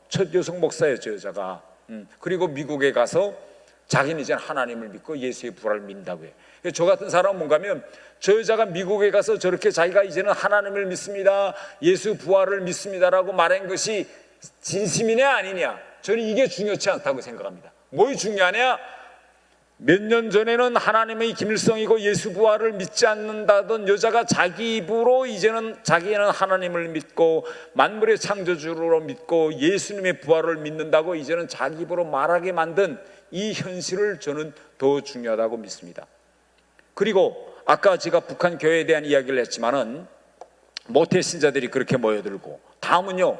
첫 여성 목사예요 저 여자가. 그리고 미국에 가서 자기는 이제 하나님을 믿고 예수의 부활을 믿는다고 해요. 저 같은 사람은 뭔가 하면 저 여자가 미국에 가서 저렇게 자기가 이제는 하나님을 믿습니다, 예수 부활을 믿습니다라고 말한 것이 진심이냐 아니냐, 저는 이게 중요치 않다고 생각합니다. 뭘 중요하냐? 몇 년 전에는 하나님의 김일성이고 예수 부활을 믿지 않는다던 여자가 자기 입으로 이제는 자기는 하나님을 믿고 만물의 창조주로 믿고 예수님의 부활을 믿는다고 이제는 자기 입으로 말하게 만든 이 현실을 저는 더 중요하다고 믿습니다. 그리고 아까 제가 북한 교회에 대한 이야기를 했지만은 모태 신자들이 그렇게 모여들고, 다음은요,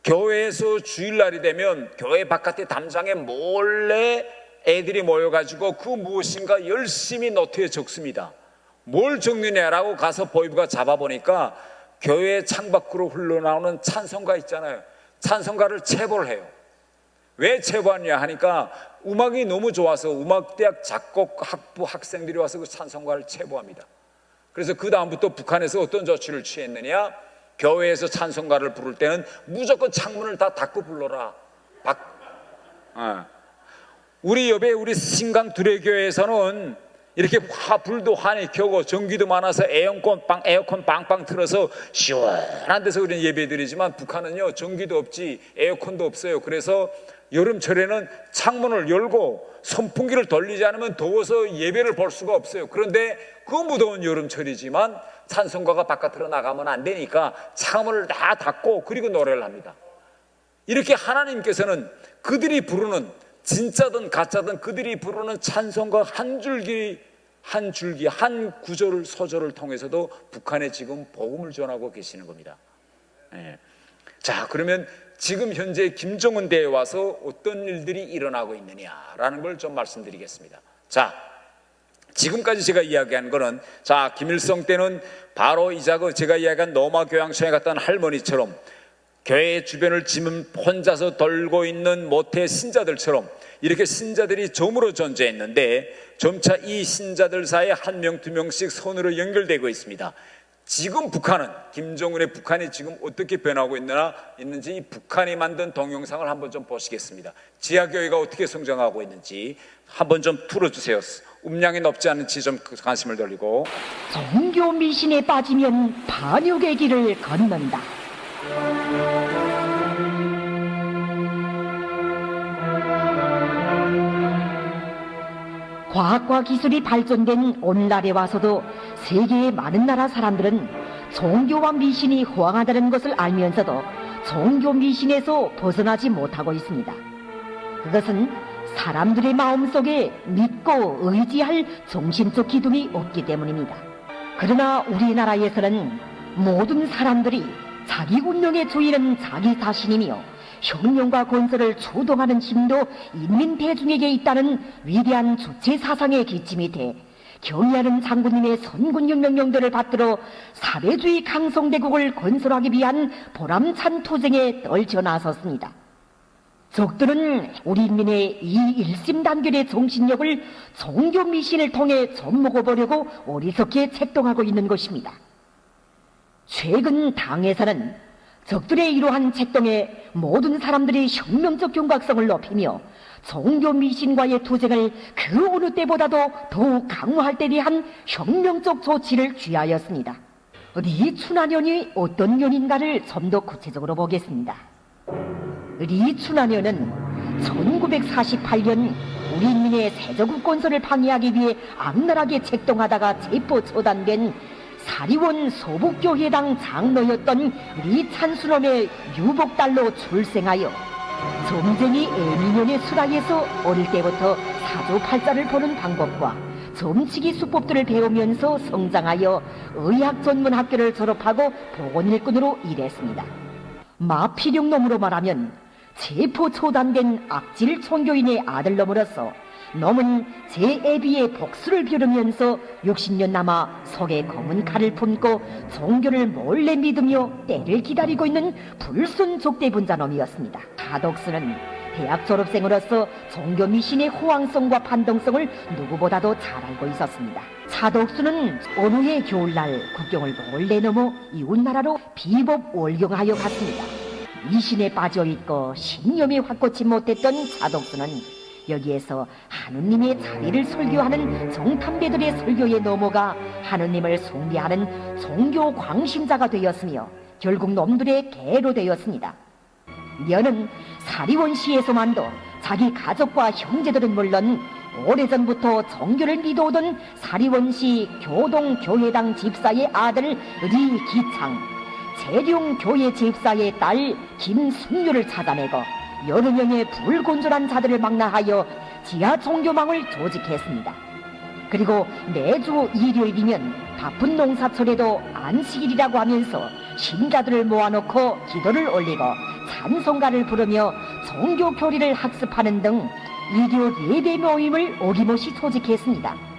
교회에서 주일날이 되면 교회 바깥에 담장에 몰래 애들이 모여가지고 그 무엇인가 열심히 노트에 적습니다. 뭘 적느냐라고 가서 보이부가 잡아보니까 교회 창밖으로 흘러나오는 찬송가 있잖아요. 찬송가를 체보를 해요. 왜 체보하냐 하니까 음악이 너무 좋아서 음악대학 작곡학부 학생들이 와서 그 찬송가를 체보합니다. 그래서 그 다음부터 북한에서 어떤 조치를 취했느냐, 교회에서 찬송가를 부를 때는 무조건 창문을 다 닫고 불러라. 우리 옆에 우리 신강 두레교회에서는 이렇게 불도 환히 켜고 전기도 많아서 에어컨 빵빵 틀어서 시원한 데서 우리는 예배드리지만 북한은요 전기도 없지 에어컨도 없어요. 그래서 여름철에는 창문을 열고 선풍기를 돌리지 않으면 더워서 예배를 볼 수가 없어요. 그런데 그 무더운 여름철이지만 찬송가가 바깥으로 나가면 안 되니까 창문을 다 닫고 그리고 노래를 합니다. 이렇게 하나님께서는 그들이 부르는, 진짜든 가짜든 그들이 부르는 찬송가 한 줄기 한 구절을 소절을 통해서도 북한에 지금 복음을 전하고 계시는 겁니다. 자, 그러면 지금 현재 김정은 대에 와서 어떤 일들이 일어나고 있느냐라는 걸 좀 말씀드리겠습니다. 자, 지금까지 제가 이야기한 거는, 자, 김일성 때는 바로 이자그 제가 이야기한 노마 교양청에 갔던 할머니처럼 교회 주변을 지금 혼자서 돌고 있는 모태 신자들처럼 이렇게 신자들이 점으로 존재했는데 점차 이 신자들 사이에 한 명, 두 명씩 선으로 연결되고 있습니다. 지금 북한은, 김정은의 북한이 지금 어떻게 변하고 있는지 이 북한이 만든 동영상을 한번 좀 보시겠습니다. 지하교회가 어떻게 성장하고 있는지 한번 좀 틀어주세요. 음량이 높지 않은지 좀 관심을 돌리고. 종교 미신에 빠지면 반역의 길을 걷는다. 과학과 기술이 발전된 오늘날에 와서도 세계의 많은 나라 사람들은 종교와 미신이 허황하다는 것을 알면서도 종교 미신에서 벗어나지 못하고 있습니다. 그것은 사람들의 마음속에 믿고 의지할 정신적 기둥이 없기 때문입니다. 그러나 우리나라에서는 모든 사람들이 자기 운명의 주인은 자기 자신이며 혁명과 건설을 주동하는 힘도 인민 대중에게 있다는 위대한 주체 사상의 기치 밑에 경의하는 장군님의 선군용 명령들을 받들어 사회주의 강성대국을 건설하기 위한 보람찬 투쟁에 떨쳐 나섰습니다. 적들은 우리 인민의 이 일심단결의 정신력을 종교 미신을 통해 젖먹어보려고 어리석게 책동하고 있는 것입니다. 최근 당에서는 적들의 이러한 책동에 모든 사람들이 혁명적 경각성을 높이며 종교 미신과의 투쟁을 그 어느 때보다도 더욱 강화할 때 대한 혁명적 조치를 취하였습니다. 리춘하년이 어떤 년인가를 좀 더 구체적으로 보겠습니다. 리춘하년은 1948년 우리 인민의 세조국 건설을 방해하기 위해 악랄하게 책동하다가 체포 처단된 사리원 소북교회당 장로였던 리찬수놈의 유복달로 출생하여 점쟁이 애미년의 수라에서 어릴 때부터 사주팔자를 보는 방법과 점치기 수법들을 배우면서 성장하여 의학 전문 학교를 졸업하고 보건일꾼으로 일했습니다. 마필용놈으로 말하면 체포 처단된 악질 총교인의 아들놈으로서 놈은 제 애비의 복수를 빌으면서 60년 남아 속에 검은 칼을 품고 종교를 몰래 믿으며 때를 기다리고 있는 불순족대분자놈이었습니다. 사독수는 대학 졸업생으로서 종교 미신의 호황성과 반동성을 누구보다도 잘 알고 있었습니다. 사독수는 어느 해 겨울날 국경을 몰래 넘어 이웃나라로 비법 월경하여 갔습니다. 미신에 빠져있고 신념이 확고치 못했던 사독수는 여기에서 하느님의 자리를 설교하는 정탐배들의 설교에 넘어가 하느님을 숭배하는 종교 광신자가 되었으며 결국 놈들의 개로 되었습니다. 여는 사리원시에서만도 자기 가족과 형제들은 물론 오래전부터 종교를 믿어오던 사리원시 교동교회당 집사의 아들 리기창, 재룡교회 집사의 딸 김순유를 찾아내고 여러 명의 불건전한 자들을 망라하여 지하 종교망을 조직했습니다. 그리고 매주 일요일이면 바쁜 농사철에도 안식일이라고 하면서 신자들을 모아놓고 기도를 올리고 찬송가를 부르며 종교 교리를 학습하는 등 일요 예배 모임을 어김없이 조직했습니다.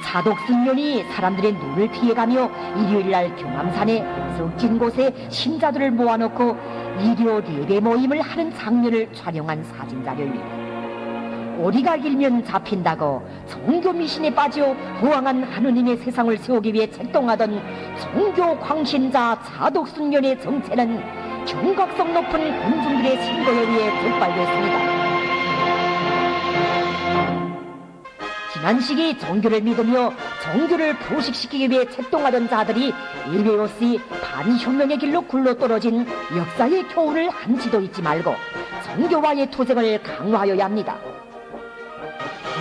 사독승년이 사람들의 눈을 피해가며 일요일날 경암산에 썩진 곳에 신자들을 모아놓고 일요 예배 모임을 하는 장면을 촬영한 사진자료입니다. 오리가 길면 잡힌다고 종교 미신에 빠져 호황한 하느님의 세상을 세우기 위해 책동하던 종교 광신자 사독승년의 정체는 경각성 높은 군중들의 신고에 의해 적발됐습니다. 지난 시기 종교를 믿으며 종교를 부식시키기 위해 책동하던 자들이 일배 없이 반혁명의 길로 굴러떨어진 역사의 교훈을 한치도 잊지 말고 종교와의 투쟁을 강화하여야 합니다.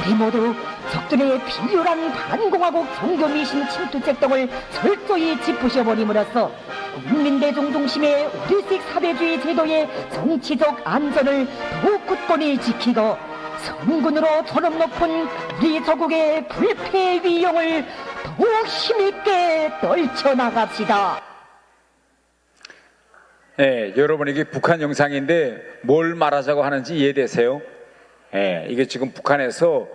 우리 모두 적들의 비열한 반공화국 종교 미신 침투 책동을 철저히 짚으셔버림으로써 국민대중 중심의 우리식 사회주의 제도의 정치적 안전을 더욱 굳건히 지키고 성군으로 존엄 높은 우리 조국의 불패 위용을 더욱 힘있게 떨쳐나갑시다. 네, 여러분 이게 북한 영상인데 뭘 말하자고 하는지 이해되세요? 네, 이게 지금 북한에서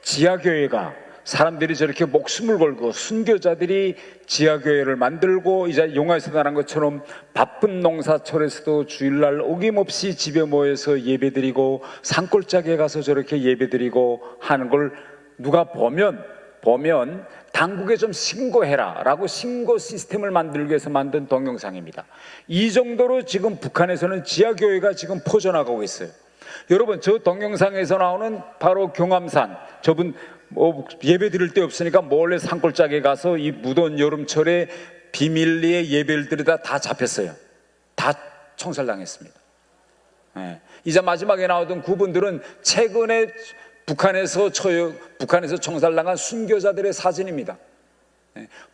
지하교회가 사람들이 저렇게 목숨을 걸고 순교자들이 지하교회를 만들고 이제 영화에서 나온 것처럼 바쁜 농사철에서도 주일날 어김없이 집에 모여서 예배드리고 산골짜기에 가서 저렇게 예배드리고 하는 걸 누가 보면 당국에 좀 신고해라 라고 신고 시스템을 만들기 위해서 만든 동영상입니다. 이 정도로 지금 북한에서는 지하교회가 지금 퍼져나가고 있어요. 여러분 저 동영상에서 나오는 바로 경암산, 저분 예배 드릴 데 없으니까 몰래 산골짜기에 가서 이 무더운 여름철에 비밀리에 예배를 드리다 다 잡혔어요. 다 총살당했습니다. 네. 이제 마지막에 나오던 그분들은 최근에 북한에서 총살당한 순교자들의 사진입니다.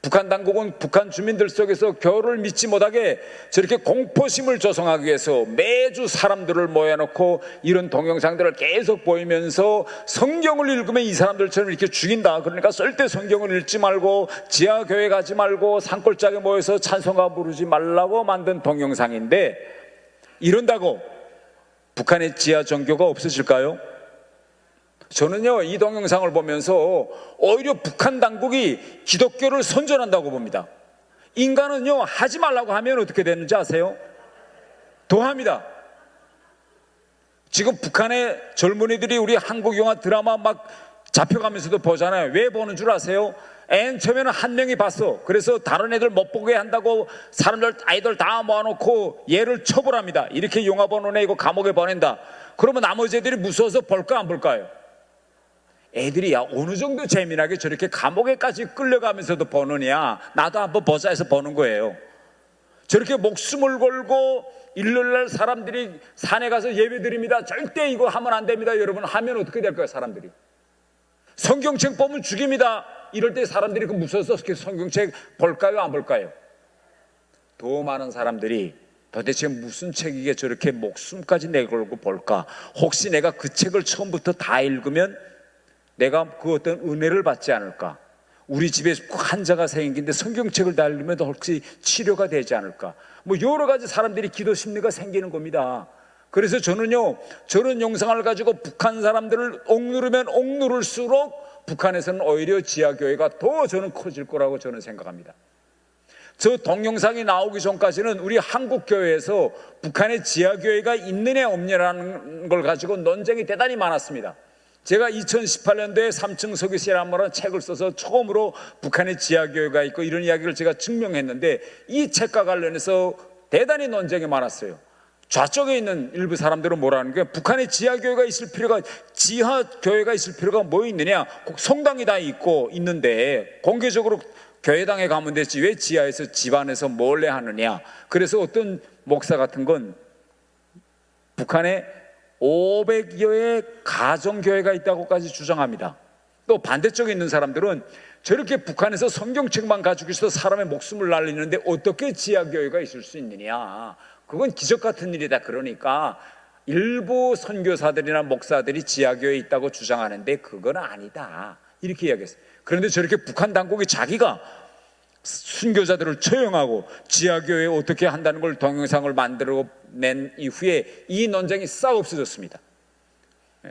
북한 당국은 북한 주민들 속에서 교를 믿지 못하게 저렇게 공포심을 조성하기 위해서 매주 사람들을 모여놓고 이런 동영상들을 계속 보이면서 성경을 읽으면 이 사람들처럼 이렇게 죽인다. 그러니까 절대 성경을 읽지 말고 지하교회 가지 말고 산골짜기에 모여서 찬송가 부르지 말라고 만든 동영상인데, 이런다고 북한의 지하 종교가 없어질까요? 저는요 이 동영상을 보면서 오히려 북한 당국이 기독교를 선전한다고 봅니다. 인간은요 하지 말라고 하면 어떻게 되는지 아세요? 더 합니다. 지금 북한의 젊은이들이 우리 한국 영화 드라마 막 잡혀가면서도 보잖아요. 왜 보는 줄 아세요? 맨 처음에는 한 명이 봤어. 그래서 다른 애들 못 보게 한다고 아이들 다 모아놓고 얘를 처벌합니다. 이렇게 용화번호 내고 감옥에 보낸다. 그러면 나머지 애들이 무서워서 볼까 안 볼까요? 애들이 야 어느 정도 재미나게 저렇게 감옥에까지 끌려가면서도 보느냐, 나도 한번 보자 해서 보는 거예요. 저렇게 목숨을 걸고 일요일날 사람들이 산에 가서 예배 드립니다. 절대 이거 하면 안 됩니다. 여러분 하면 어떻게 될까요? 사람들이 성경책 보면 죽입니다. 이럴 때 사람들이 그 무서워서 성경책 볼까요? 안 볼까요? 더 많은 사람들이 도대체 무슨 책이게 저렇게 목숨까지 내걸고 볼까? 혹시 내가 그 책을 처음부터 다 읽으면 내가 그 어떤 은혜를 받지 않을까? 우리 집에 환자가 생긴데 성경책을 다 읽으면 혹시 치료가 되지 않을까? 뭐 여러 가지 사람들이 기도 심리가 생기는 겁니다. 그래서 저는요, 저런 영상을 가지고 북한 사람들을 억누르면 억누를수록 북한에서는 오히려 지하교회가 더 저는 커질 거라고 저는 생각합니다. 저 동영상이 나오기 전까지는 우리 한국교회에서 북한의 지하교회가 있느냐 없느냐라는 걸 가지고 논쟁이 대단히 많았습니다. 제가 2018년도에 3층 서기시라는 책을 써서 처음으로 북한의 지하교회가 있고 이런 이야기를 제가 증명했는데, 이 책과 관련해서 대단히 논쟁이 많았어요. 좌쪽에 있는 일부 사람들은 뭐라는 거예요? 북한에 지하교회가 있을 필요가, 지하교회가 있을 필요가 뭐 있느냐? 성당이 다 있고 있는데 공개적으로 교회당에 가면 되지 왜 지하에서 집안에서 몰래 하느냐? 그래서 어떤 목사 같은 건 북한에 500여의 가정교회가 있다고까지 주장합니다. 또 반대쪽에 있는 사람들은 저렇게 북한에서 성경책만 가지고 있어서 사람의 목숨을 날리는데 어떻게 지하교회가 있을 수 있느냐? 그건 기적 같은 일이다. 그러니까 일부 선교사들이나 목사들이 지하교회에 있다고 주장하는데 그건 아니다, 이렇게 이야기했어요. 그런데 저렇게 북한 당국이 자기가 순교자들을 처형하고 지하교회에 어떻게 한다는 걸 동영상을 만들어 낸 이후에 이 논쟁이 싹 없어졌습니다.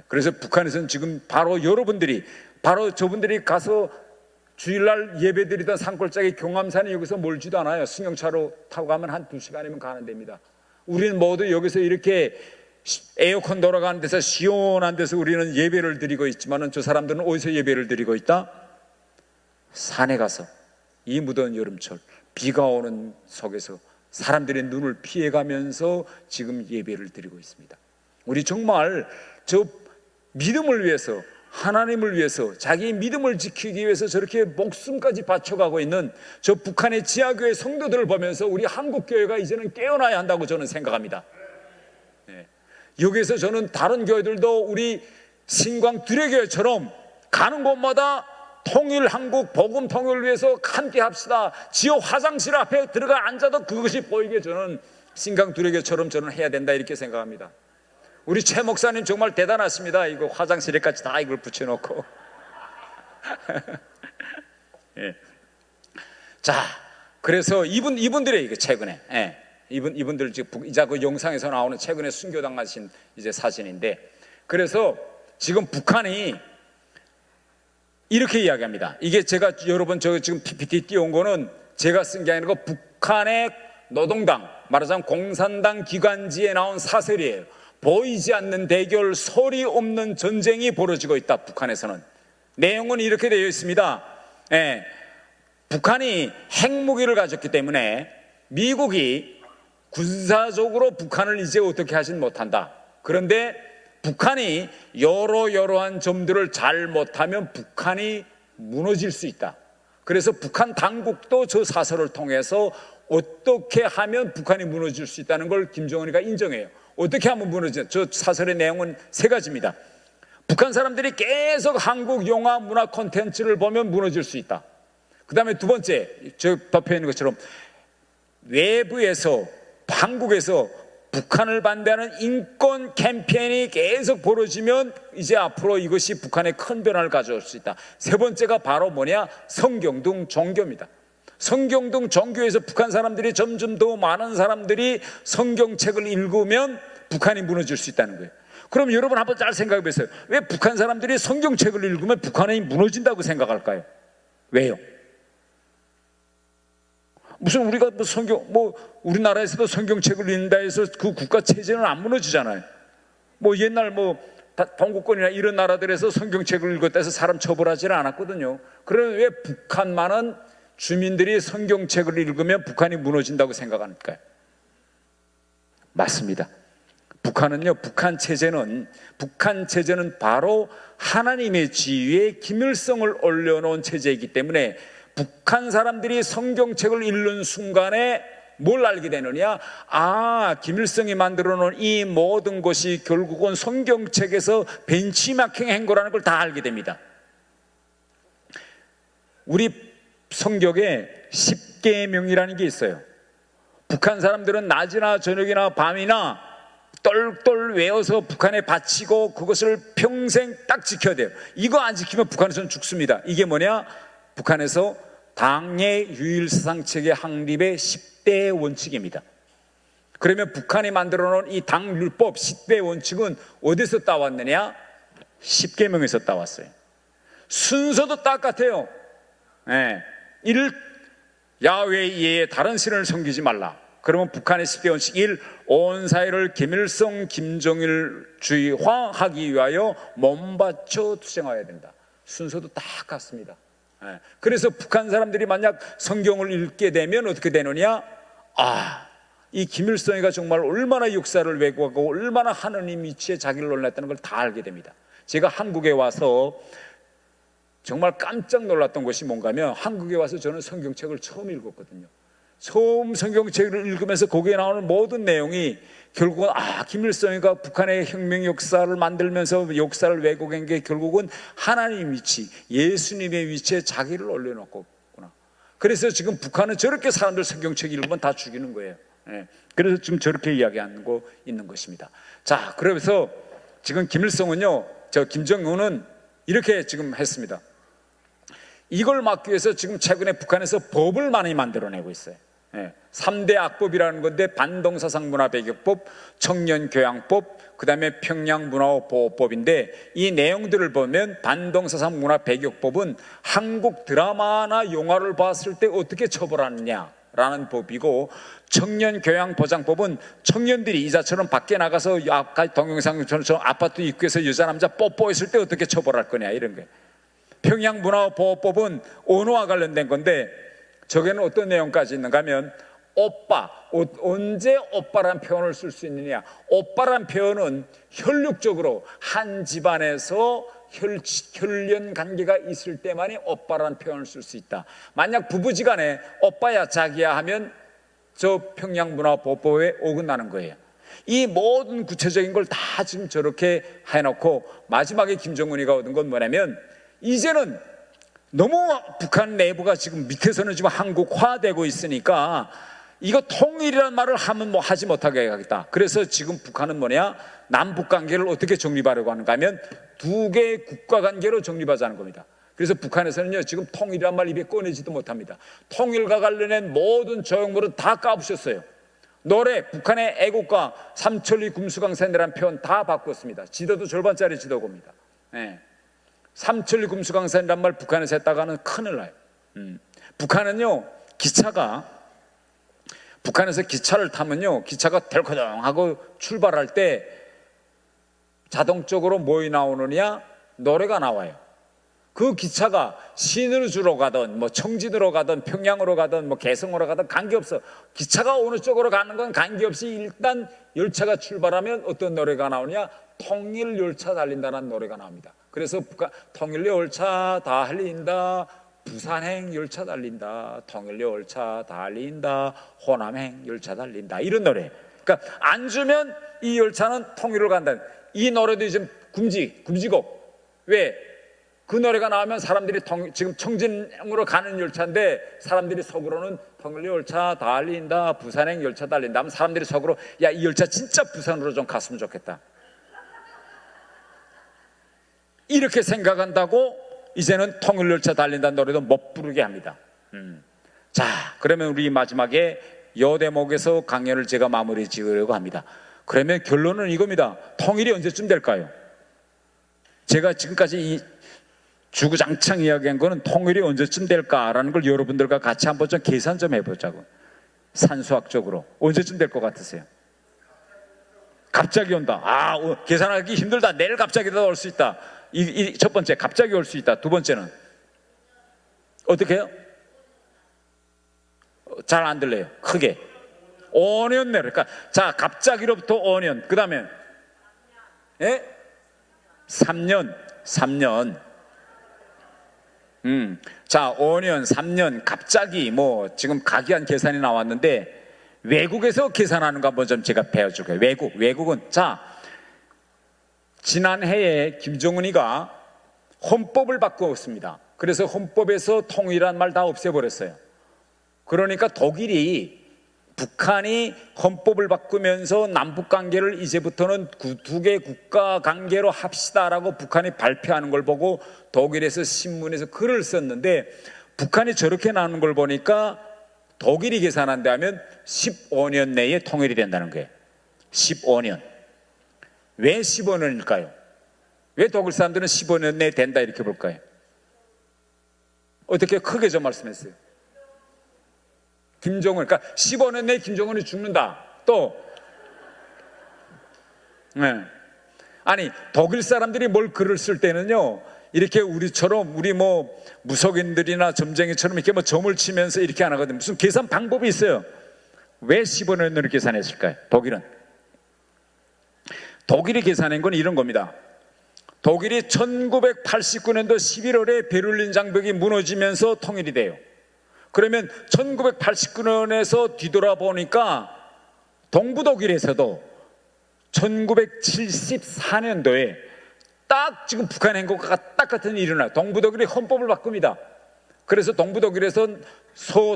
그래서 북한에서는 지금 바로 여러분들이, 바로 저분들이 가서 주일날 예배드리던 산골짜기 경암산에 여기서 멀지도 않아요. 승용차로 타고 가면 한 2시간이면 가는 데입니다. 우리는 모두 여기서 이렇게 에어컨 돌아가는 데서 시원한 데서 우리는 예배를 드리고 있지만, 저 사람들은 어디서 예배를 드리고 있다? 산에 가서 이 무더운 여름철 비가 오는 속에서 사람들의 눈을 피해가면서 지금 예배를 드리고 있습니다. 우리 정말 저 믿음을 위해서, 하나님을 위해서, 자기의 믿음을 지키기 위해서 저렇게 목숨까지 바쳐가고 있는 저 북한의 지하교회 성도들을 보면서 우리 한국교회가 이제는 깨어나야 한다고 저는 생각합니다. 여기에서 저는 다른 교회들도 우리 신광 두레교회처럼 가는 곳마다 통일 한국 복음 통일을 위해서 함께 합시다. 지역 화장실 앞에 들어가 앉아도 그것이 보이게 저는 신광 두레교회처럼 저는 해야 된다, 이렇게 생각합니다. 우리 최 목사님 정말 대단하십니다. 이거 화장실에까지 다 이걸 붙여놓고. 예. 자, 그래서 이분들의 이게 최근에, 이분들 지금 이제 그 영상에서 나오는 최근에 순교당하신 이제 사진인데, 그래서 지금 북한이 이렇게 이야기합니다. 이게 제가 여러분 저 지금 PPT 띄운 거는 제가 쓴 게 아니고 북한의 노동당, 말하자면 공산당 기관지에 나온 사설이에요. 보이지 않는 대결, 소리 없는 전쟁이 벌어지고 있다. 북한에서는 내용은 이렇게 되어 있습니다. 북한이 핵무기를 가졌기 때문에 미국이 군사적으로 북한을 이제 어떻게 하진 못한다. 그런데 북한이 여러한 점들을 잘 못하면 북한이 무너질 수 있다. 그래서 북한 당국도 저 사설을 통해서 어떻게 하면 북한이 무너질 수 있다는 걸 김정은이가 인정해요. 어떻게 하면 무너지냐? 저 사설의 내용은 3가지입니다. 북한 사람들이 계속 한국 영화 문화 콘텐츠를 보면 무너질 수 있다. 그 다음에 2번째, 저 덮여 있는 것처럼 외부에서, 한국에서 북한을 반대하는 인권 캠페인이 계속 벌어지면 이제 앞으로 이것이 북한에 큰 변화를 가져올 수 있다. 3번째가 바로 뭐냐? 성경등 종교입니다. 성경등 종교에서 북한 사람들이 점점 더 많은 사람들이 성경책을 읽으면 북한이 무너질 수 있다는 거예요. 그럼 여러분 한번 잘 생각해 보세요. 왜 북한 사람들이 성경책을 읽으면 북한이 무너진다고 생각할까요? 왜요? 무슨 우리가 우리나라에서도 성경책을 읽는다 해서 그 국가 체제는 안 무너지잖아요. 옛날 동구권이나 이런 나라들에서 성경책을 읽었다 해서 사람 처벌하지는 않았거든요. 그러면 왜 북한만은 주민들이 성경책을 읽으면 북한이 무너진다고 생각하니까요? 맞습니다. 북한 체제는 바로 하나님의 지위에 김일성을 올려놓은 체제이기 때문에 북한 사람들이 성경책을 읽는 순간에 뭘 알게 되느냐? 김일성이 만들어 놓은 이 모든 것이 결국은 성경책에서 벤치마킹한 거라는 걸 다 알게 됩니다. 우리 성경에 10계명이라는 게 있어요. 북한 사람들은 낮이나 저녁이나 밤이나 똘똘 외워서 북한에 바치고 그것을 평생 딱 지켜야 돼요. 이거 안 지키면 북한에서는 죽습니다. 이게 뭐냐? 북한에서 당의 유일사상체계 확립의 10대 원칙입니다. 그러면 북한이 만들어 놓은 이 당율법 10대 원칙은 어디서 따왔느냐? 10계명에서 따왔어요. 순서도 똑같아요. 야훼 이외에 다른 신을 섬기지 말라. 그러면 북한의 10대 원칙 1. 온 사회를 김일성, 김정일주의화하기 위하여 몸바쳐 투쟁하여야 된다. 순서도 딱 같습니다. 그래서 북한 사람들이 만약 성경을 읽게 되면 어떻게 되느냐? 이 김일성이가 정말 얼마나 역사를 왜곡하고 얼마나 하느님 위치에 자기를 올렸다는 걸 다 알게 됩니다. 제가 한국에 와서 정말 깜짝 놀랐던 것이 뭔가 하면, 한국에 와서 저는 성경책을 처음 읽었거든요. 처음 성경책을 읽으면서 거기에 나오는 모든 내용이 결국은 김일성이가 북한의 혁명 역사를 만들면서 역사를 왜곡한 게 결국은 하나님 위치, 예수님의 위치에 자기를 올려놓았구나. 그래서 지금 북한은 저렇게 사람들 성경책 읽으면 다 죽이는 거예요. 그래서 지금 저렇게 이야기하고 있는 것입니다. 자, 그래서 지금 김일성은요, 김정은은 이렇게 지금 했습니다. 이걸 막기 위해서 지금 최근에 북한에서 법을 많이 만들어내고 있어요. 3대 악법이라는 건데, 반동사상문화배격법, 청년교양법, 그 다음에 평양문화보호법인데, 이 내용들을 보면 반동사상문화배격법은 한국 드라마나 영화를 봤을 때 어떻게 처벌하느냐라는 법이고, 청년교양보장법은 청년들이 이자처럼 밖에 나가서 아까 동영상처럼 아파트 입구에서 여자 남자 뽀뽀했을 때 어떻게 처벌할 거냐, 이런 거예요. 평양문화보호법은 언어와 관련된 건데, 저게는 어떤 내용까지 있는가 하면, 오빠, 언제 오빠란 표현을 쓸 수 있느냐? 오빠란 표현은 혈육적으로 한 집안에서 혈연 관계가 있을 때만이 오빠란 표현을 쓸 수 있다. 만약 부부지간에 오빠야 자기야 하면 저 평양문화보호법에 어긋나는 거예요. 이 모든 구체적인 걸 다 지금 저렇게 해놓고, 마지막에 김정은이가 얻은 건 뭐냐면, 이제는 너무 북한 내부가 지금 밑에서는 지금 한국화되고 있으니까 이거 통일이라는 말을 하면 하지 못하게 하겠다. 그래서 지금 북한은 뭐냐? 남북 관계를 어떻게 정립하려고 하는가 하면 두 개의 국가 관계로 정립하자는 겁니다. 그래서 북한에서는요, 지금 통일이라는 말 입에 꺼내지도 못합니다. 통일과 관련된 모든 조형물은 다 까부셨어요. 노래, 북한의 애국가 삼천리 금수강산이라는 표현 다 바꿨습니다. 지도도 절반짜리 지도고입니다. 삼천리 금수강산이란 말 북한에서 했다가는 큰일 나요. 북한은요, 북한에서 기차를 타면요, 기차가 덜커덩하고 출발할 때 자동적으로 뭐이 나오느냐? 노래가 나와요. 그 기차가 신의주로 가든 청진으로 가든 평양으로 가든 개성으로 가든 관계없어. 기차가 어느 쪽으로 가는 건 관계없이 일단 열차가 출발하면 어떤 노래가 나오냐? 통일열차 달린다는 노래가 나옵니다. 그래서 통일열차 달린다, 부산행 열차 달린다, 통일열차 달린다, 호남행 열차 달린다, 이런 노래. 그러니까 안 주면 이 열차는 통일을 간다. 이 노래도 지금 금지곡. 왜? 그 노래가 나오면 사람들이 지금 청진으로 가는 열차인데, 사람들이 속으로는 통일열차 달린다, 부산행 열차 달린다 하면 사람들이 속으로, 야, 이 열차 진짜 부산으로 좀 갔으면 좋겠다, 이렇게 생각한다고 이제는 통일열차 달린다는 노래도 못 부르게 합니다. 자, 그러면 우리 마지막에 요 대목에서 강연을 제가 마무리 지으려고 합니다. 그러면 결론은 이겁니다. 통일이 언제쯤 될까요? 제가 지금까지 이 주구장창 이야기한 거는 통일이 언제쯤 될까라는 걸 여러분들과 같이 한번 좀 계산 좀 해보자고. 산수학적으로 언제쯤 될 것 같으세요? 갑자기 온다. 계산하기 힘들다. 내일 갑자기 올 수 있다. 이 첫 번째, 갑자기 올 수 있다. 두 번째는 어떻게 해요? 잘 안 들려요. 크게. 5년 내로. 그러니까 자, 갑자기로부터 5년. 그 다음에 3년. 자, 5년, 3년, 갑자기 뭐 지금 각이한 계산이 나왔는데 외국에서 계산하는 거 한번 좀 제가 배워줄 거예요. 외국은 자, 지난해에 김정은이가 헌법을 바꾸었습니다. 그래서 헌법에서 통일한 말 다 없애버렸어요. 그러니까 독일이 북한이 헌법을 바꾸면서 남북 관계를 이제부터는 두 개 국가 관계로 합시다라고 북한이 발표하는 걸 보고 독일에서 신문에서 글을 썼는데 북한이 저렇게 나오는 걸 보니까 독일이 계산한다면 15년 내에 통일이 된다는 거예요. 15년. 왜 15년일까요? 왜 독일 사람들은 15년 내에 된다 이렇게 볼까요? 어떻게 크게 좀 말씀했어요. 김정은, 그러니까 15년 내에 김정은이 죽는다. 또 아니, 독일 사람들이 뭘 글을 쓸 때는요, 이렇게 우리처럼 우리 뭐 무속인들이나 점쟁이처럼 이렇게 뭐 점을 치면서 이렇게 안 하거든요. 무슨 계산 방법이 있어요. 왜 15년으로 계산했을까요? 독일이 계산한 건 이런 겁니다. 독일이 1989년도 11월에 베를린 장벽이 무너지면서 통일이 돼요. 그러면 1989년에서 뒤돌아보니까 동부독일에서도 1974년도에 딱 지금 북한 행보가 딱 같은 일이 일어나요. 동부독일이 헌법을 바꿉니다. 그래서 동부독일에서는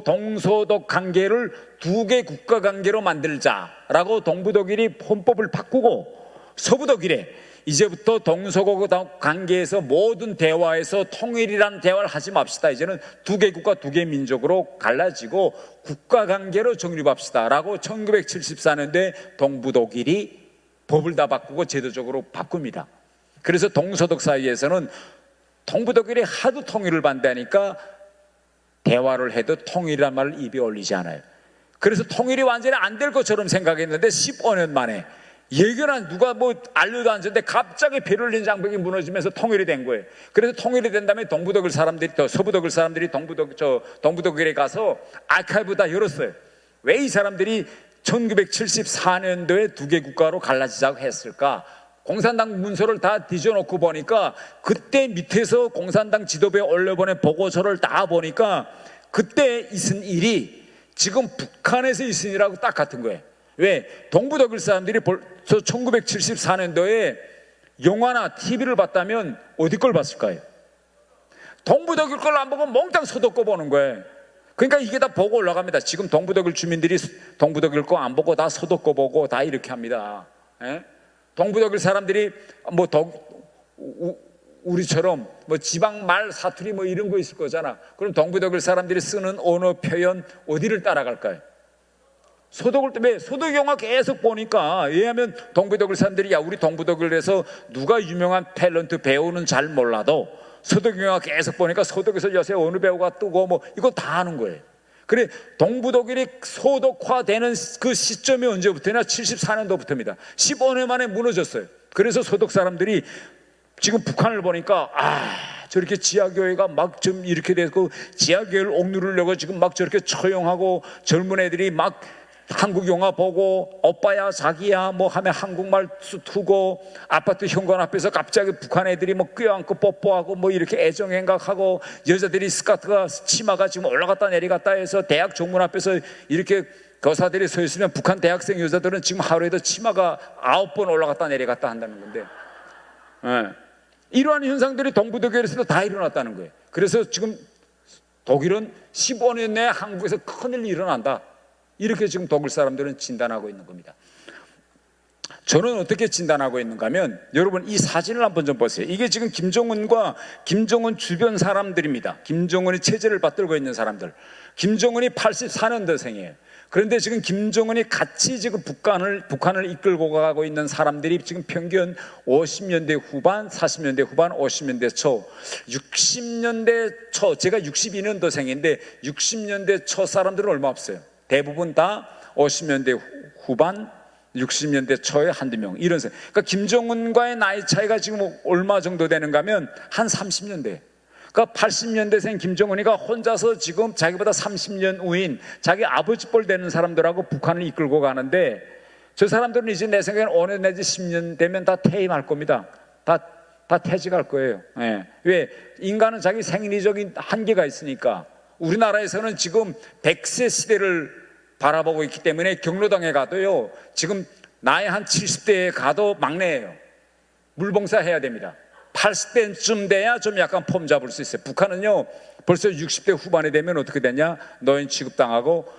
동서독 관계를 두 개 국가 관계로 만들자라고 동부독일이 헌법을 바꾸고, 서부독일에 이제부터 동서독 관계에서 모든 대화에서 통일이라는 대화를 하지 맙시다. 이제는 두 개 국가 두 개 민족으로 갈라지고 국가 관계로 정립합시다라고 1974년도에 동부독일이 법을 다 바꾸고 제도적으로 바꿉니다. 그래서 동서독 사이에서는 동부독일이 하도 통일을 반대하니까 대화를 해도 통일이란 말을 입에 올리지 않아요. 그래서 통일이 완전히 안 될 것처럼 생각했는데 15년 만에 예견한, 누가 뭐 알려도 안 줬는데 갑자기 베를린 장벽이 무너지면서 통일이 된 거예요. 그래서 통일이 된 다음에 동부독일 사람들이, 서부독일 사람들이 동부독일에 가서 아카이브 다 열었어요. 왜 이 사람들이 1974년도에 두 개 국가로 갈라지자고 했을까? 공산당 문서를 다 뒤져놓고 보니까 그때 밑에서 공산당 지도부에 올려보낸 보고서를 다 보니까 그때 있은 일이 지금 북한에서 있은 일하고 딱 같은 거예요. 왜? 동부독일 사람들이 벌써 1974년도에 영화나 TV를 봤다면 어디 걸 봤을까요? 동부독일 걸 안 보고 몽땅 서독 거 보는 거예요. 그러니까 이게 다 보고 올라갑니다. 지금 동부독일 주민들이 동부독일 거 안 보고 다 서독 거 보고 다 이렇게 합니다. 동부독일 사람들이 뭐 우리처럼 뭐 지방 말 사투리 뭐 이런 거 있을 거잖아. 그럼 동부독일 사람들이 쓰는 언어 표현 어디를 따라갈까요? 소독을 때문에 소독 영화 계속 보니까, 왜냐하면 동부독일 사람들이, 야, 우리 동부독일에서 누가 유명한 탤런트 배우는 잘 몰라도 소독 영화 계속 보니까 소독에서 요새 어느 배우가 뜨고 뭐 이거 다 아는 거예요. 그래, 동부독일이 소독화되는 그 시점이 언제부터냐? 74년도부터입니다. 15년 만에 무너졌어요. 그래서 소독 사람들이 지금 북한을 보니까, 저렇게 지하교회가 막 좀 이렇게 되고 지하교회를 옥누르려고 지금 막 저렇게 처형하고 젊은 애들이 막 한국 영화 보고 오빠야 자기야 뭐 하면 한국말 투고 아파트 현관 앞에서 갑자기 북한 애들이 뭐 껴안고 뽀뽀하고 뭐 이렇게 애정행각하고, 여자들이 스커트가 치마가 지금 올라갔다 내려갔다 해서 대학 정문 앞에서 이렇게 교사들이 서 있으면 북한 대학생 여자들은 지금 하루에도 치마가 9번 올라갔다 내려갔다 한다는 건데, 이러한 현상들이 동부독일에서도 다 일어났다는 거예요. 그래서 지금 독일은 15년 내에 한국에서 큰일이 일어난다, 이렇게 지금 독일 사람들은 진단하고 있는 겁니다. 저는 어떻게 진단하고 있는가 하면, 여러분 이 사진을 한번 좀 보세요. 이게 지금 김정은과 김정은 주변 사람들입니다. 김정은이 체제를 받들고 있는 사람들. 김정은이 84년도생이에요. 그런데 지금 김정은이 같이 지금 북한을 이끌고 가고 있는 사람들이 지금 평균 50년대 후반, 40년대 후반, 50년대 초, 60년대 초, 제가 62년도생인데 60년대 초 사람들은 얼마 없어요. 대부분 다 50년대 후반, 60년대 초에 한두 명 이런 생. 그러니까 김정은과의 나이 차이가 지금 얼마 정도 되는가 하면 한 30년대. 그러니까 80년대생 김정은이가 혼자서 지금 자기보다 30년 후인 자기 아버지 뻘 되는 사람들하고 북한을 이끌고 가는데, 저 사람들은 이제 내 생각에는 5년 내지 10년 되면 다 퇴임할 겁니다. 다 퇴직할 거예요. 예. 왜? 인간은 자기 생리적인 한계가 있으니까. 우리나라에서는 지금 100세 시대를 바라보고 있기 때문에 경로당에 가도요, 지금 나이 한 70대에 가도 막내예요. 물봉사 해야 됩니다. 80대쯤 돼야 좀 약간 폼 잡을 수 있어요. 북한은요, 벌써 60대 후반에 되면 어떻게 되냐? 노인 취급당하고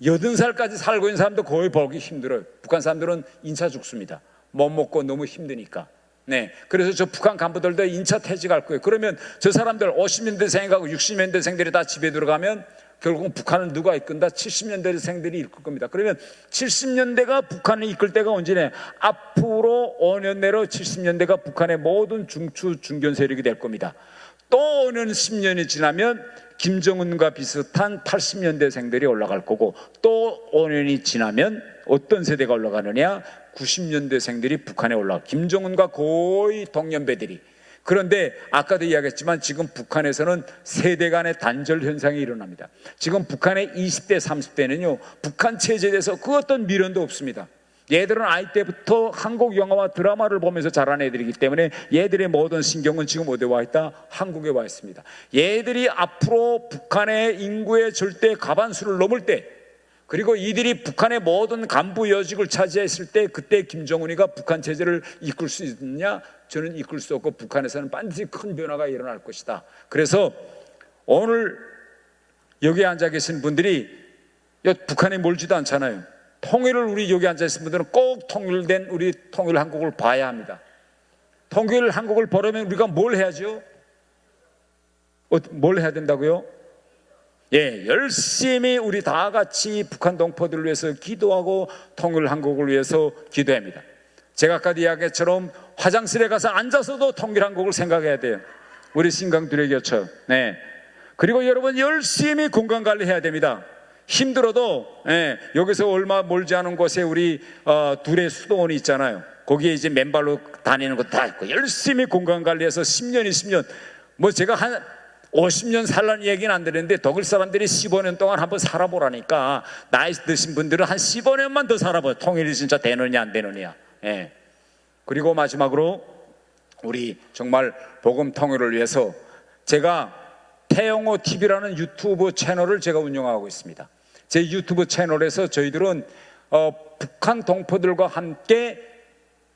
80살까지 살고 있는 사람도 거의 보기 힘들어요. 북한 사람들은 인차 죽습니다. 못 먹고 너무 힘드니까. 네, 그래서 저 북한 간부들도 인차 퇴직할 거예요. 그러면 저 사람들 50년대생하고 60년대생들이 다 집에 들어가면 결국은 북한은 누가 이끈다? 70년대생들이 이끌 겁니다. 그러면 70년대가 북한을 이끌 때가 언제냐? 앞으로 5년 내로 70년대가 북한의 모든 중추 중견 세력이 될 겁니다. 또 5년 10년이 지나면 김정은과 비슷한 80년대생들이 올라갈 거고, 또 5년이 지나면 어떤 세대가 올라가느냐? 90년대생들이 북한에 올라가. 김정은과 거의 동년배들이. 그런데 아까도 이야기했지만 지금 북한에서는 세대 간의 단절 현상이 일어납니다. 지금 북한의 20대, 30대는요, 북한 체제에 대해서 그 어떤 미련도 없습니다. 얘들은 아이 때부터 한국 영화와 드라마를 보면서 자란 애들이기 때문에 얘들의 모든 신경은 지금 어디에 와 있다? 한국에 와 있습니다. 얘들이 앞으로 북한의 인구의 절대 과반수를 넘을 때, 그리고 이들이 북한의 모든 간부 여직을 차지했을 때, 그때 김정은이가 북한 체제를 이끌 수 있느냐? 저는 이끌 수 없고 북한에서는 반드시 큰 변화가 일어날 것이다. 그래서 오늘 여기에 앉아 계신 분들이 북한에 멀지도 않잖아요. 통일을, 우리 여기 앉아 계신 분들은 꼭 통일된 우리 통일 한국을 봐야 합니다. 통일 한국을 보려면 우리가 뭘 해야죠? 뭘 해야 된다고요? 예, 열심히 우리 다 같이 북한 동포들을 위해서 기도하고 통일 한국을 위해서 기도합니다. 제가 아까 이야기처럼 화장실에 가서 앉아서도 통일 한국을 생각해야 돼요. 우리 신강들의 교처. 네. 그리고 여러분 열심히 건강 관리해야 됩니다. 힘들어도 여기서 얼마 멀지 않은 곳에 우리 둘의 수도원이 있잖아요. 거기에 이제 맨발로 다니는 것도 다 있고, 열심히 건강 관리해서 10년, 20년, 뭐 제가 한 50년 살라는 얘기는 안 되는데 독일 사람들이 15년 동안 한번 살아보라니까, 나이 드신 분들은 한 15년만 더 살아봐요. 통일이 진짜 되느냐 안 되느냐. 예. 그리고 마지막으로 우리 정말 복음 통일을 위해서 제가 태영호 TV라는 유튜브 채널을 제가 운영하고 있습니다. 제 유튜브 채널에서 저희들은 북한 동포들과 함께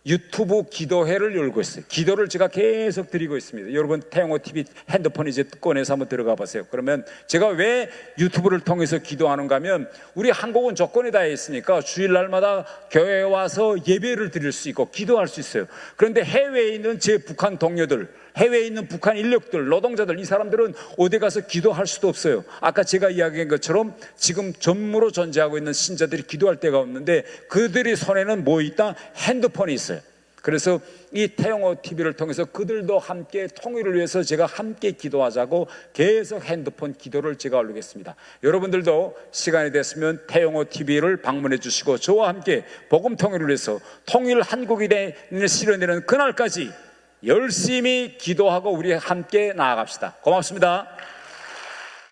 유튜브 기도회를 열고 있어요. 기도를 제가 계속 드리고 있습니다. 여러분 태영호 TV 핸드폰 이제 꺼내서 한번 들어가 보세요. 그러면 제가 왜 유튜브를 통해서 기도하는가 하면, 우리 한국은 조건이 다 있으니까 주일날마다 교회에 와서 예배를 드릴 수 있고 기도할 수 있어요. 그런데 해외에 있는 제 북한 동료들, 해외에 있는 북한 인력들, 노동자들, 이 사람들은 어디 가서 기도할 수도 없어요. 아까 제가 이야기한 것처럼 지금 전무로 존재하고 있는 신자들이 기도할 데가 없는데, 그들의 손에는 뭐 있다? 핸드폰이 있어요. 그래서 이 태영호 TV를 통해서 그들도 함께 통일을 위해서 제가 함께 기도하자고 계속 핸드폰 기도를 제가 올리겠습니다. 여러분들도 시간이 됐으면 태영호 TV를 방문해 주시고 저와 함께 복음 통일을 위해서 통일 한국이 실현되는 그날까지 열심히 기도하고 우리 함께 나아갑시다. 고맙습니다.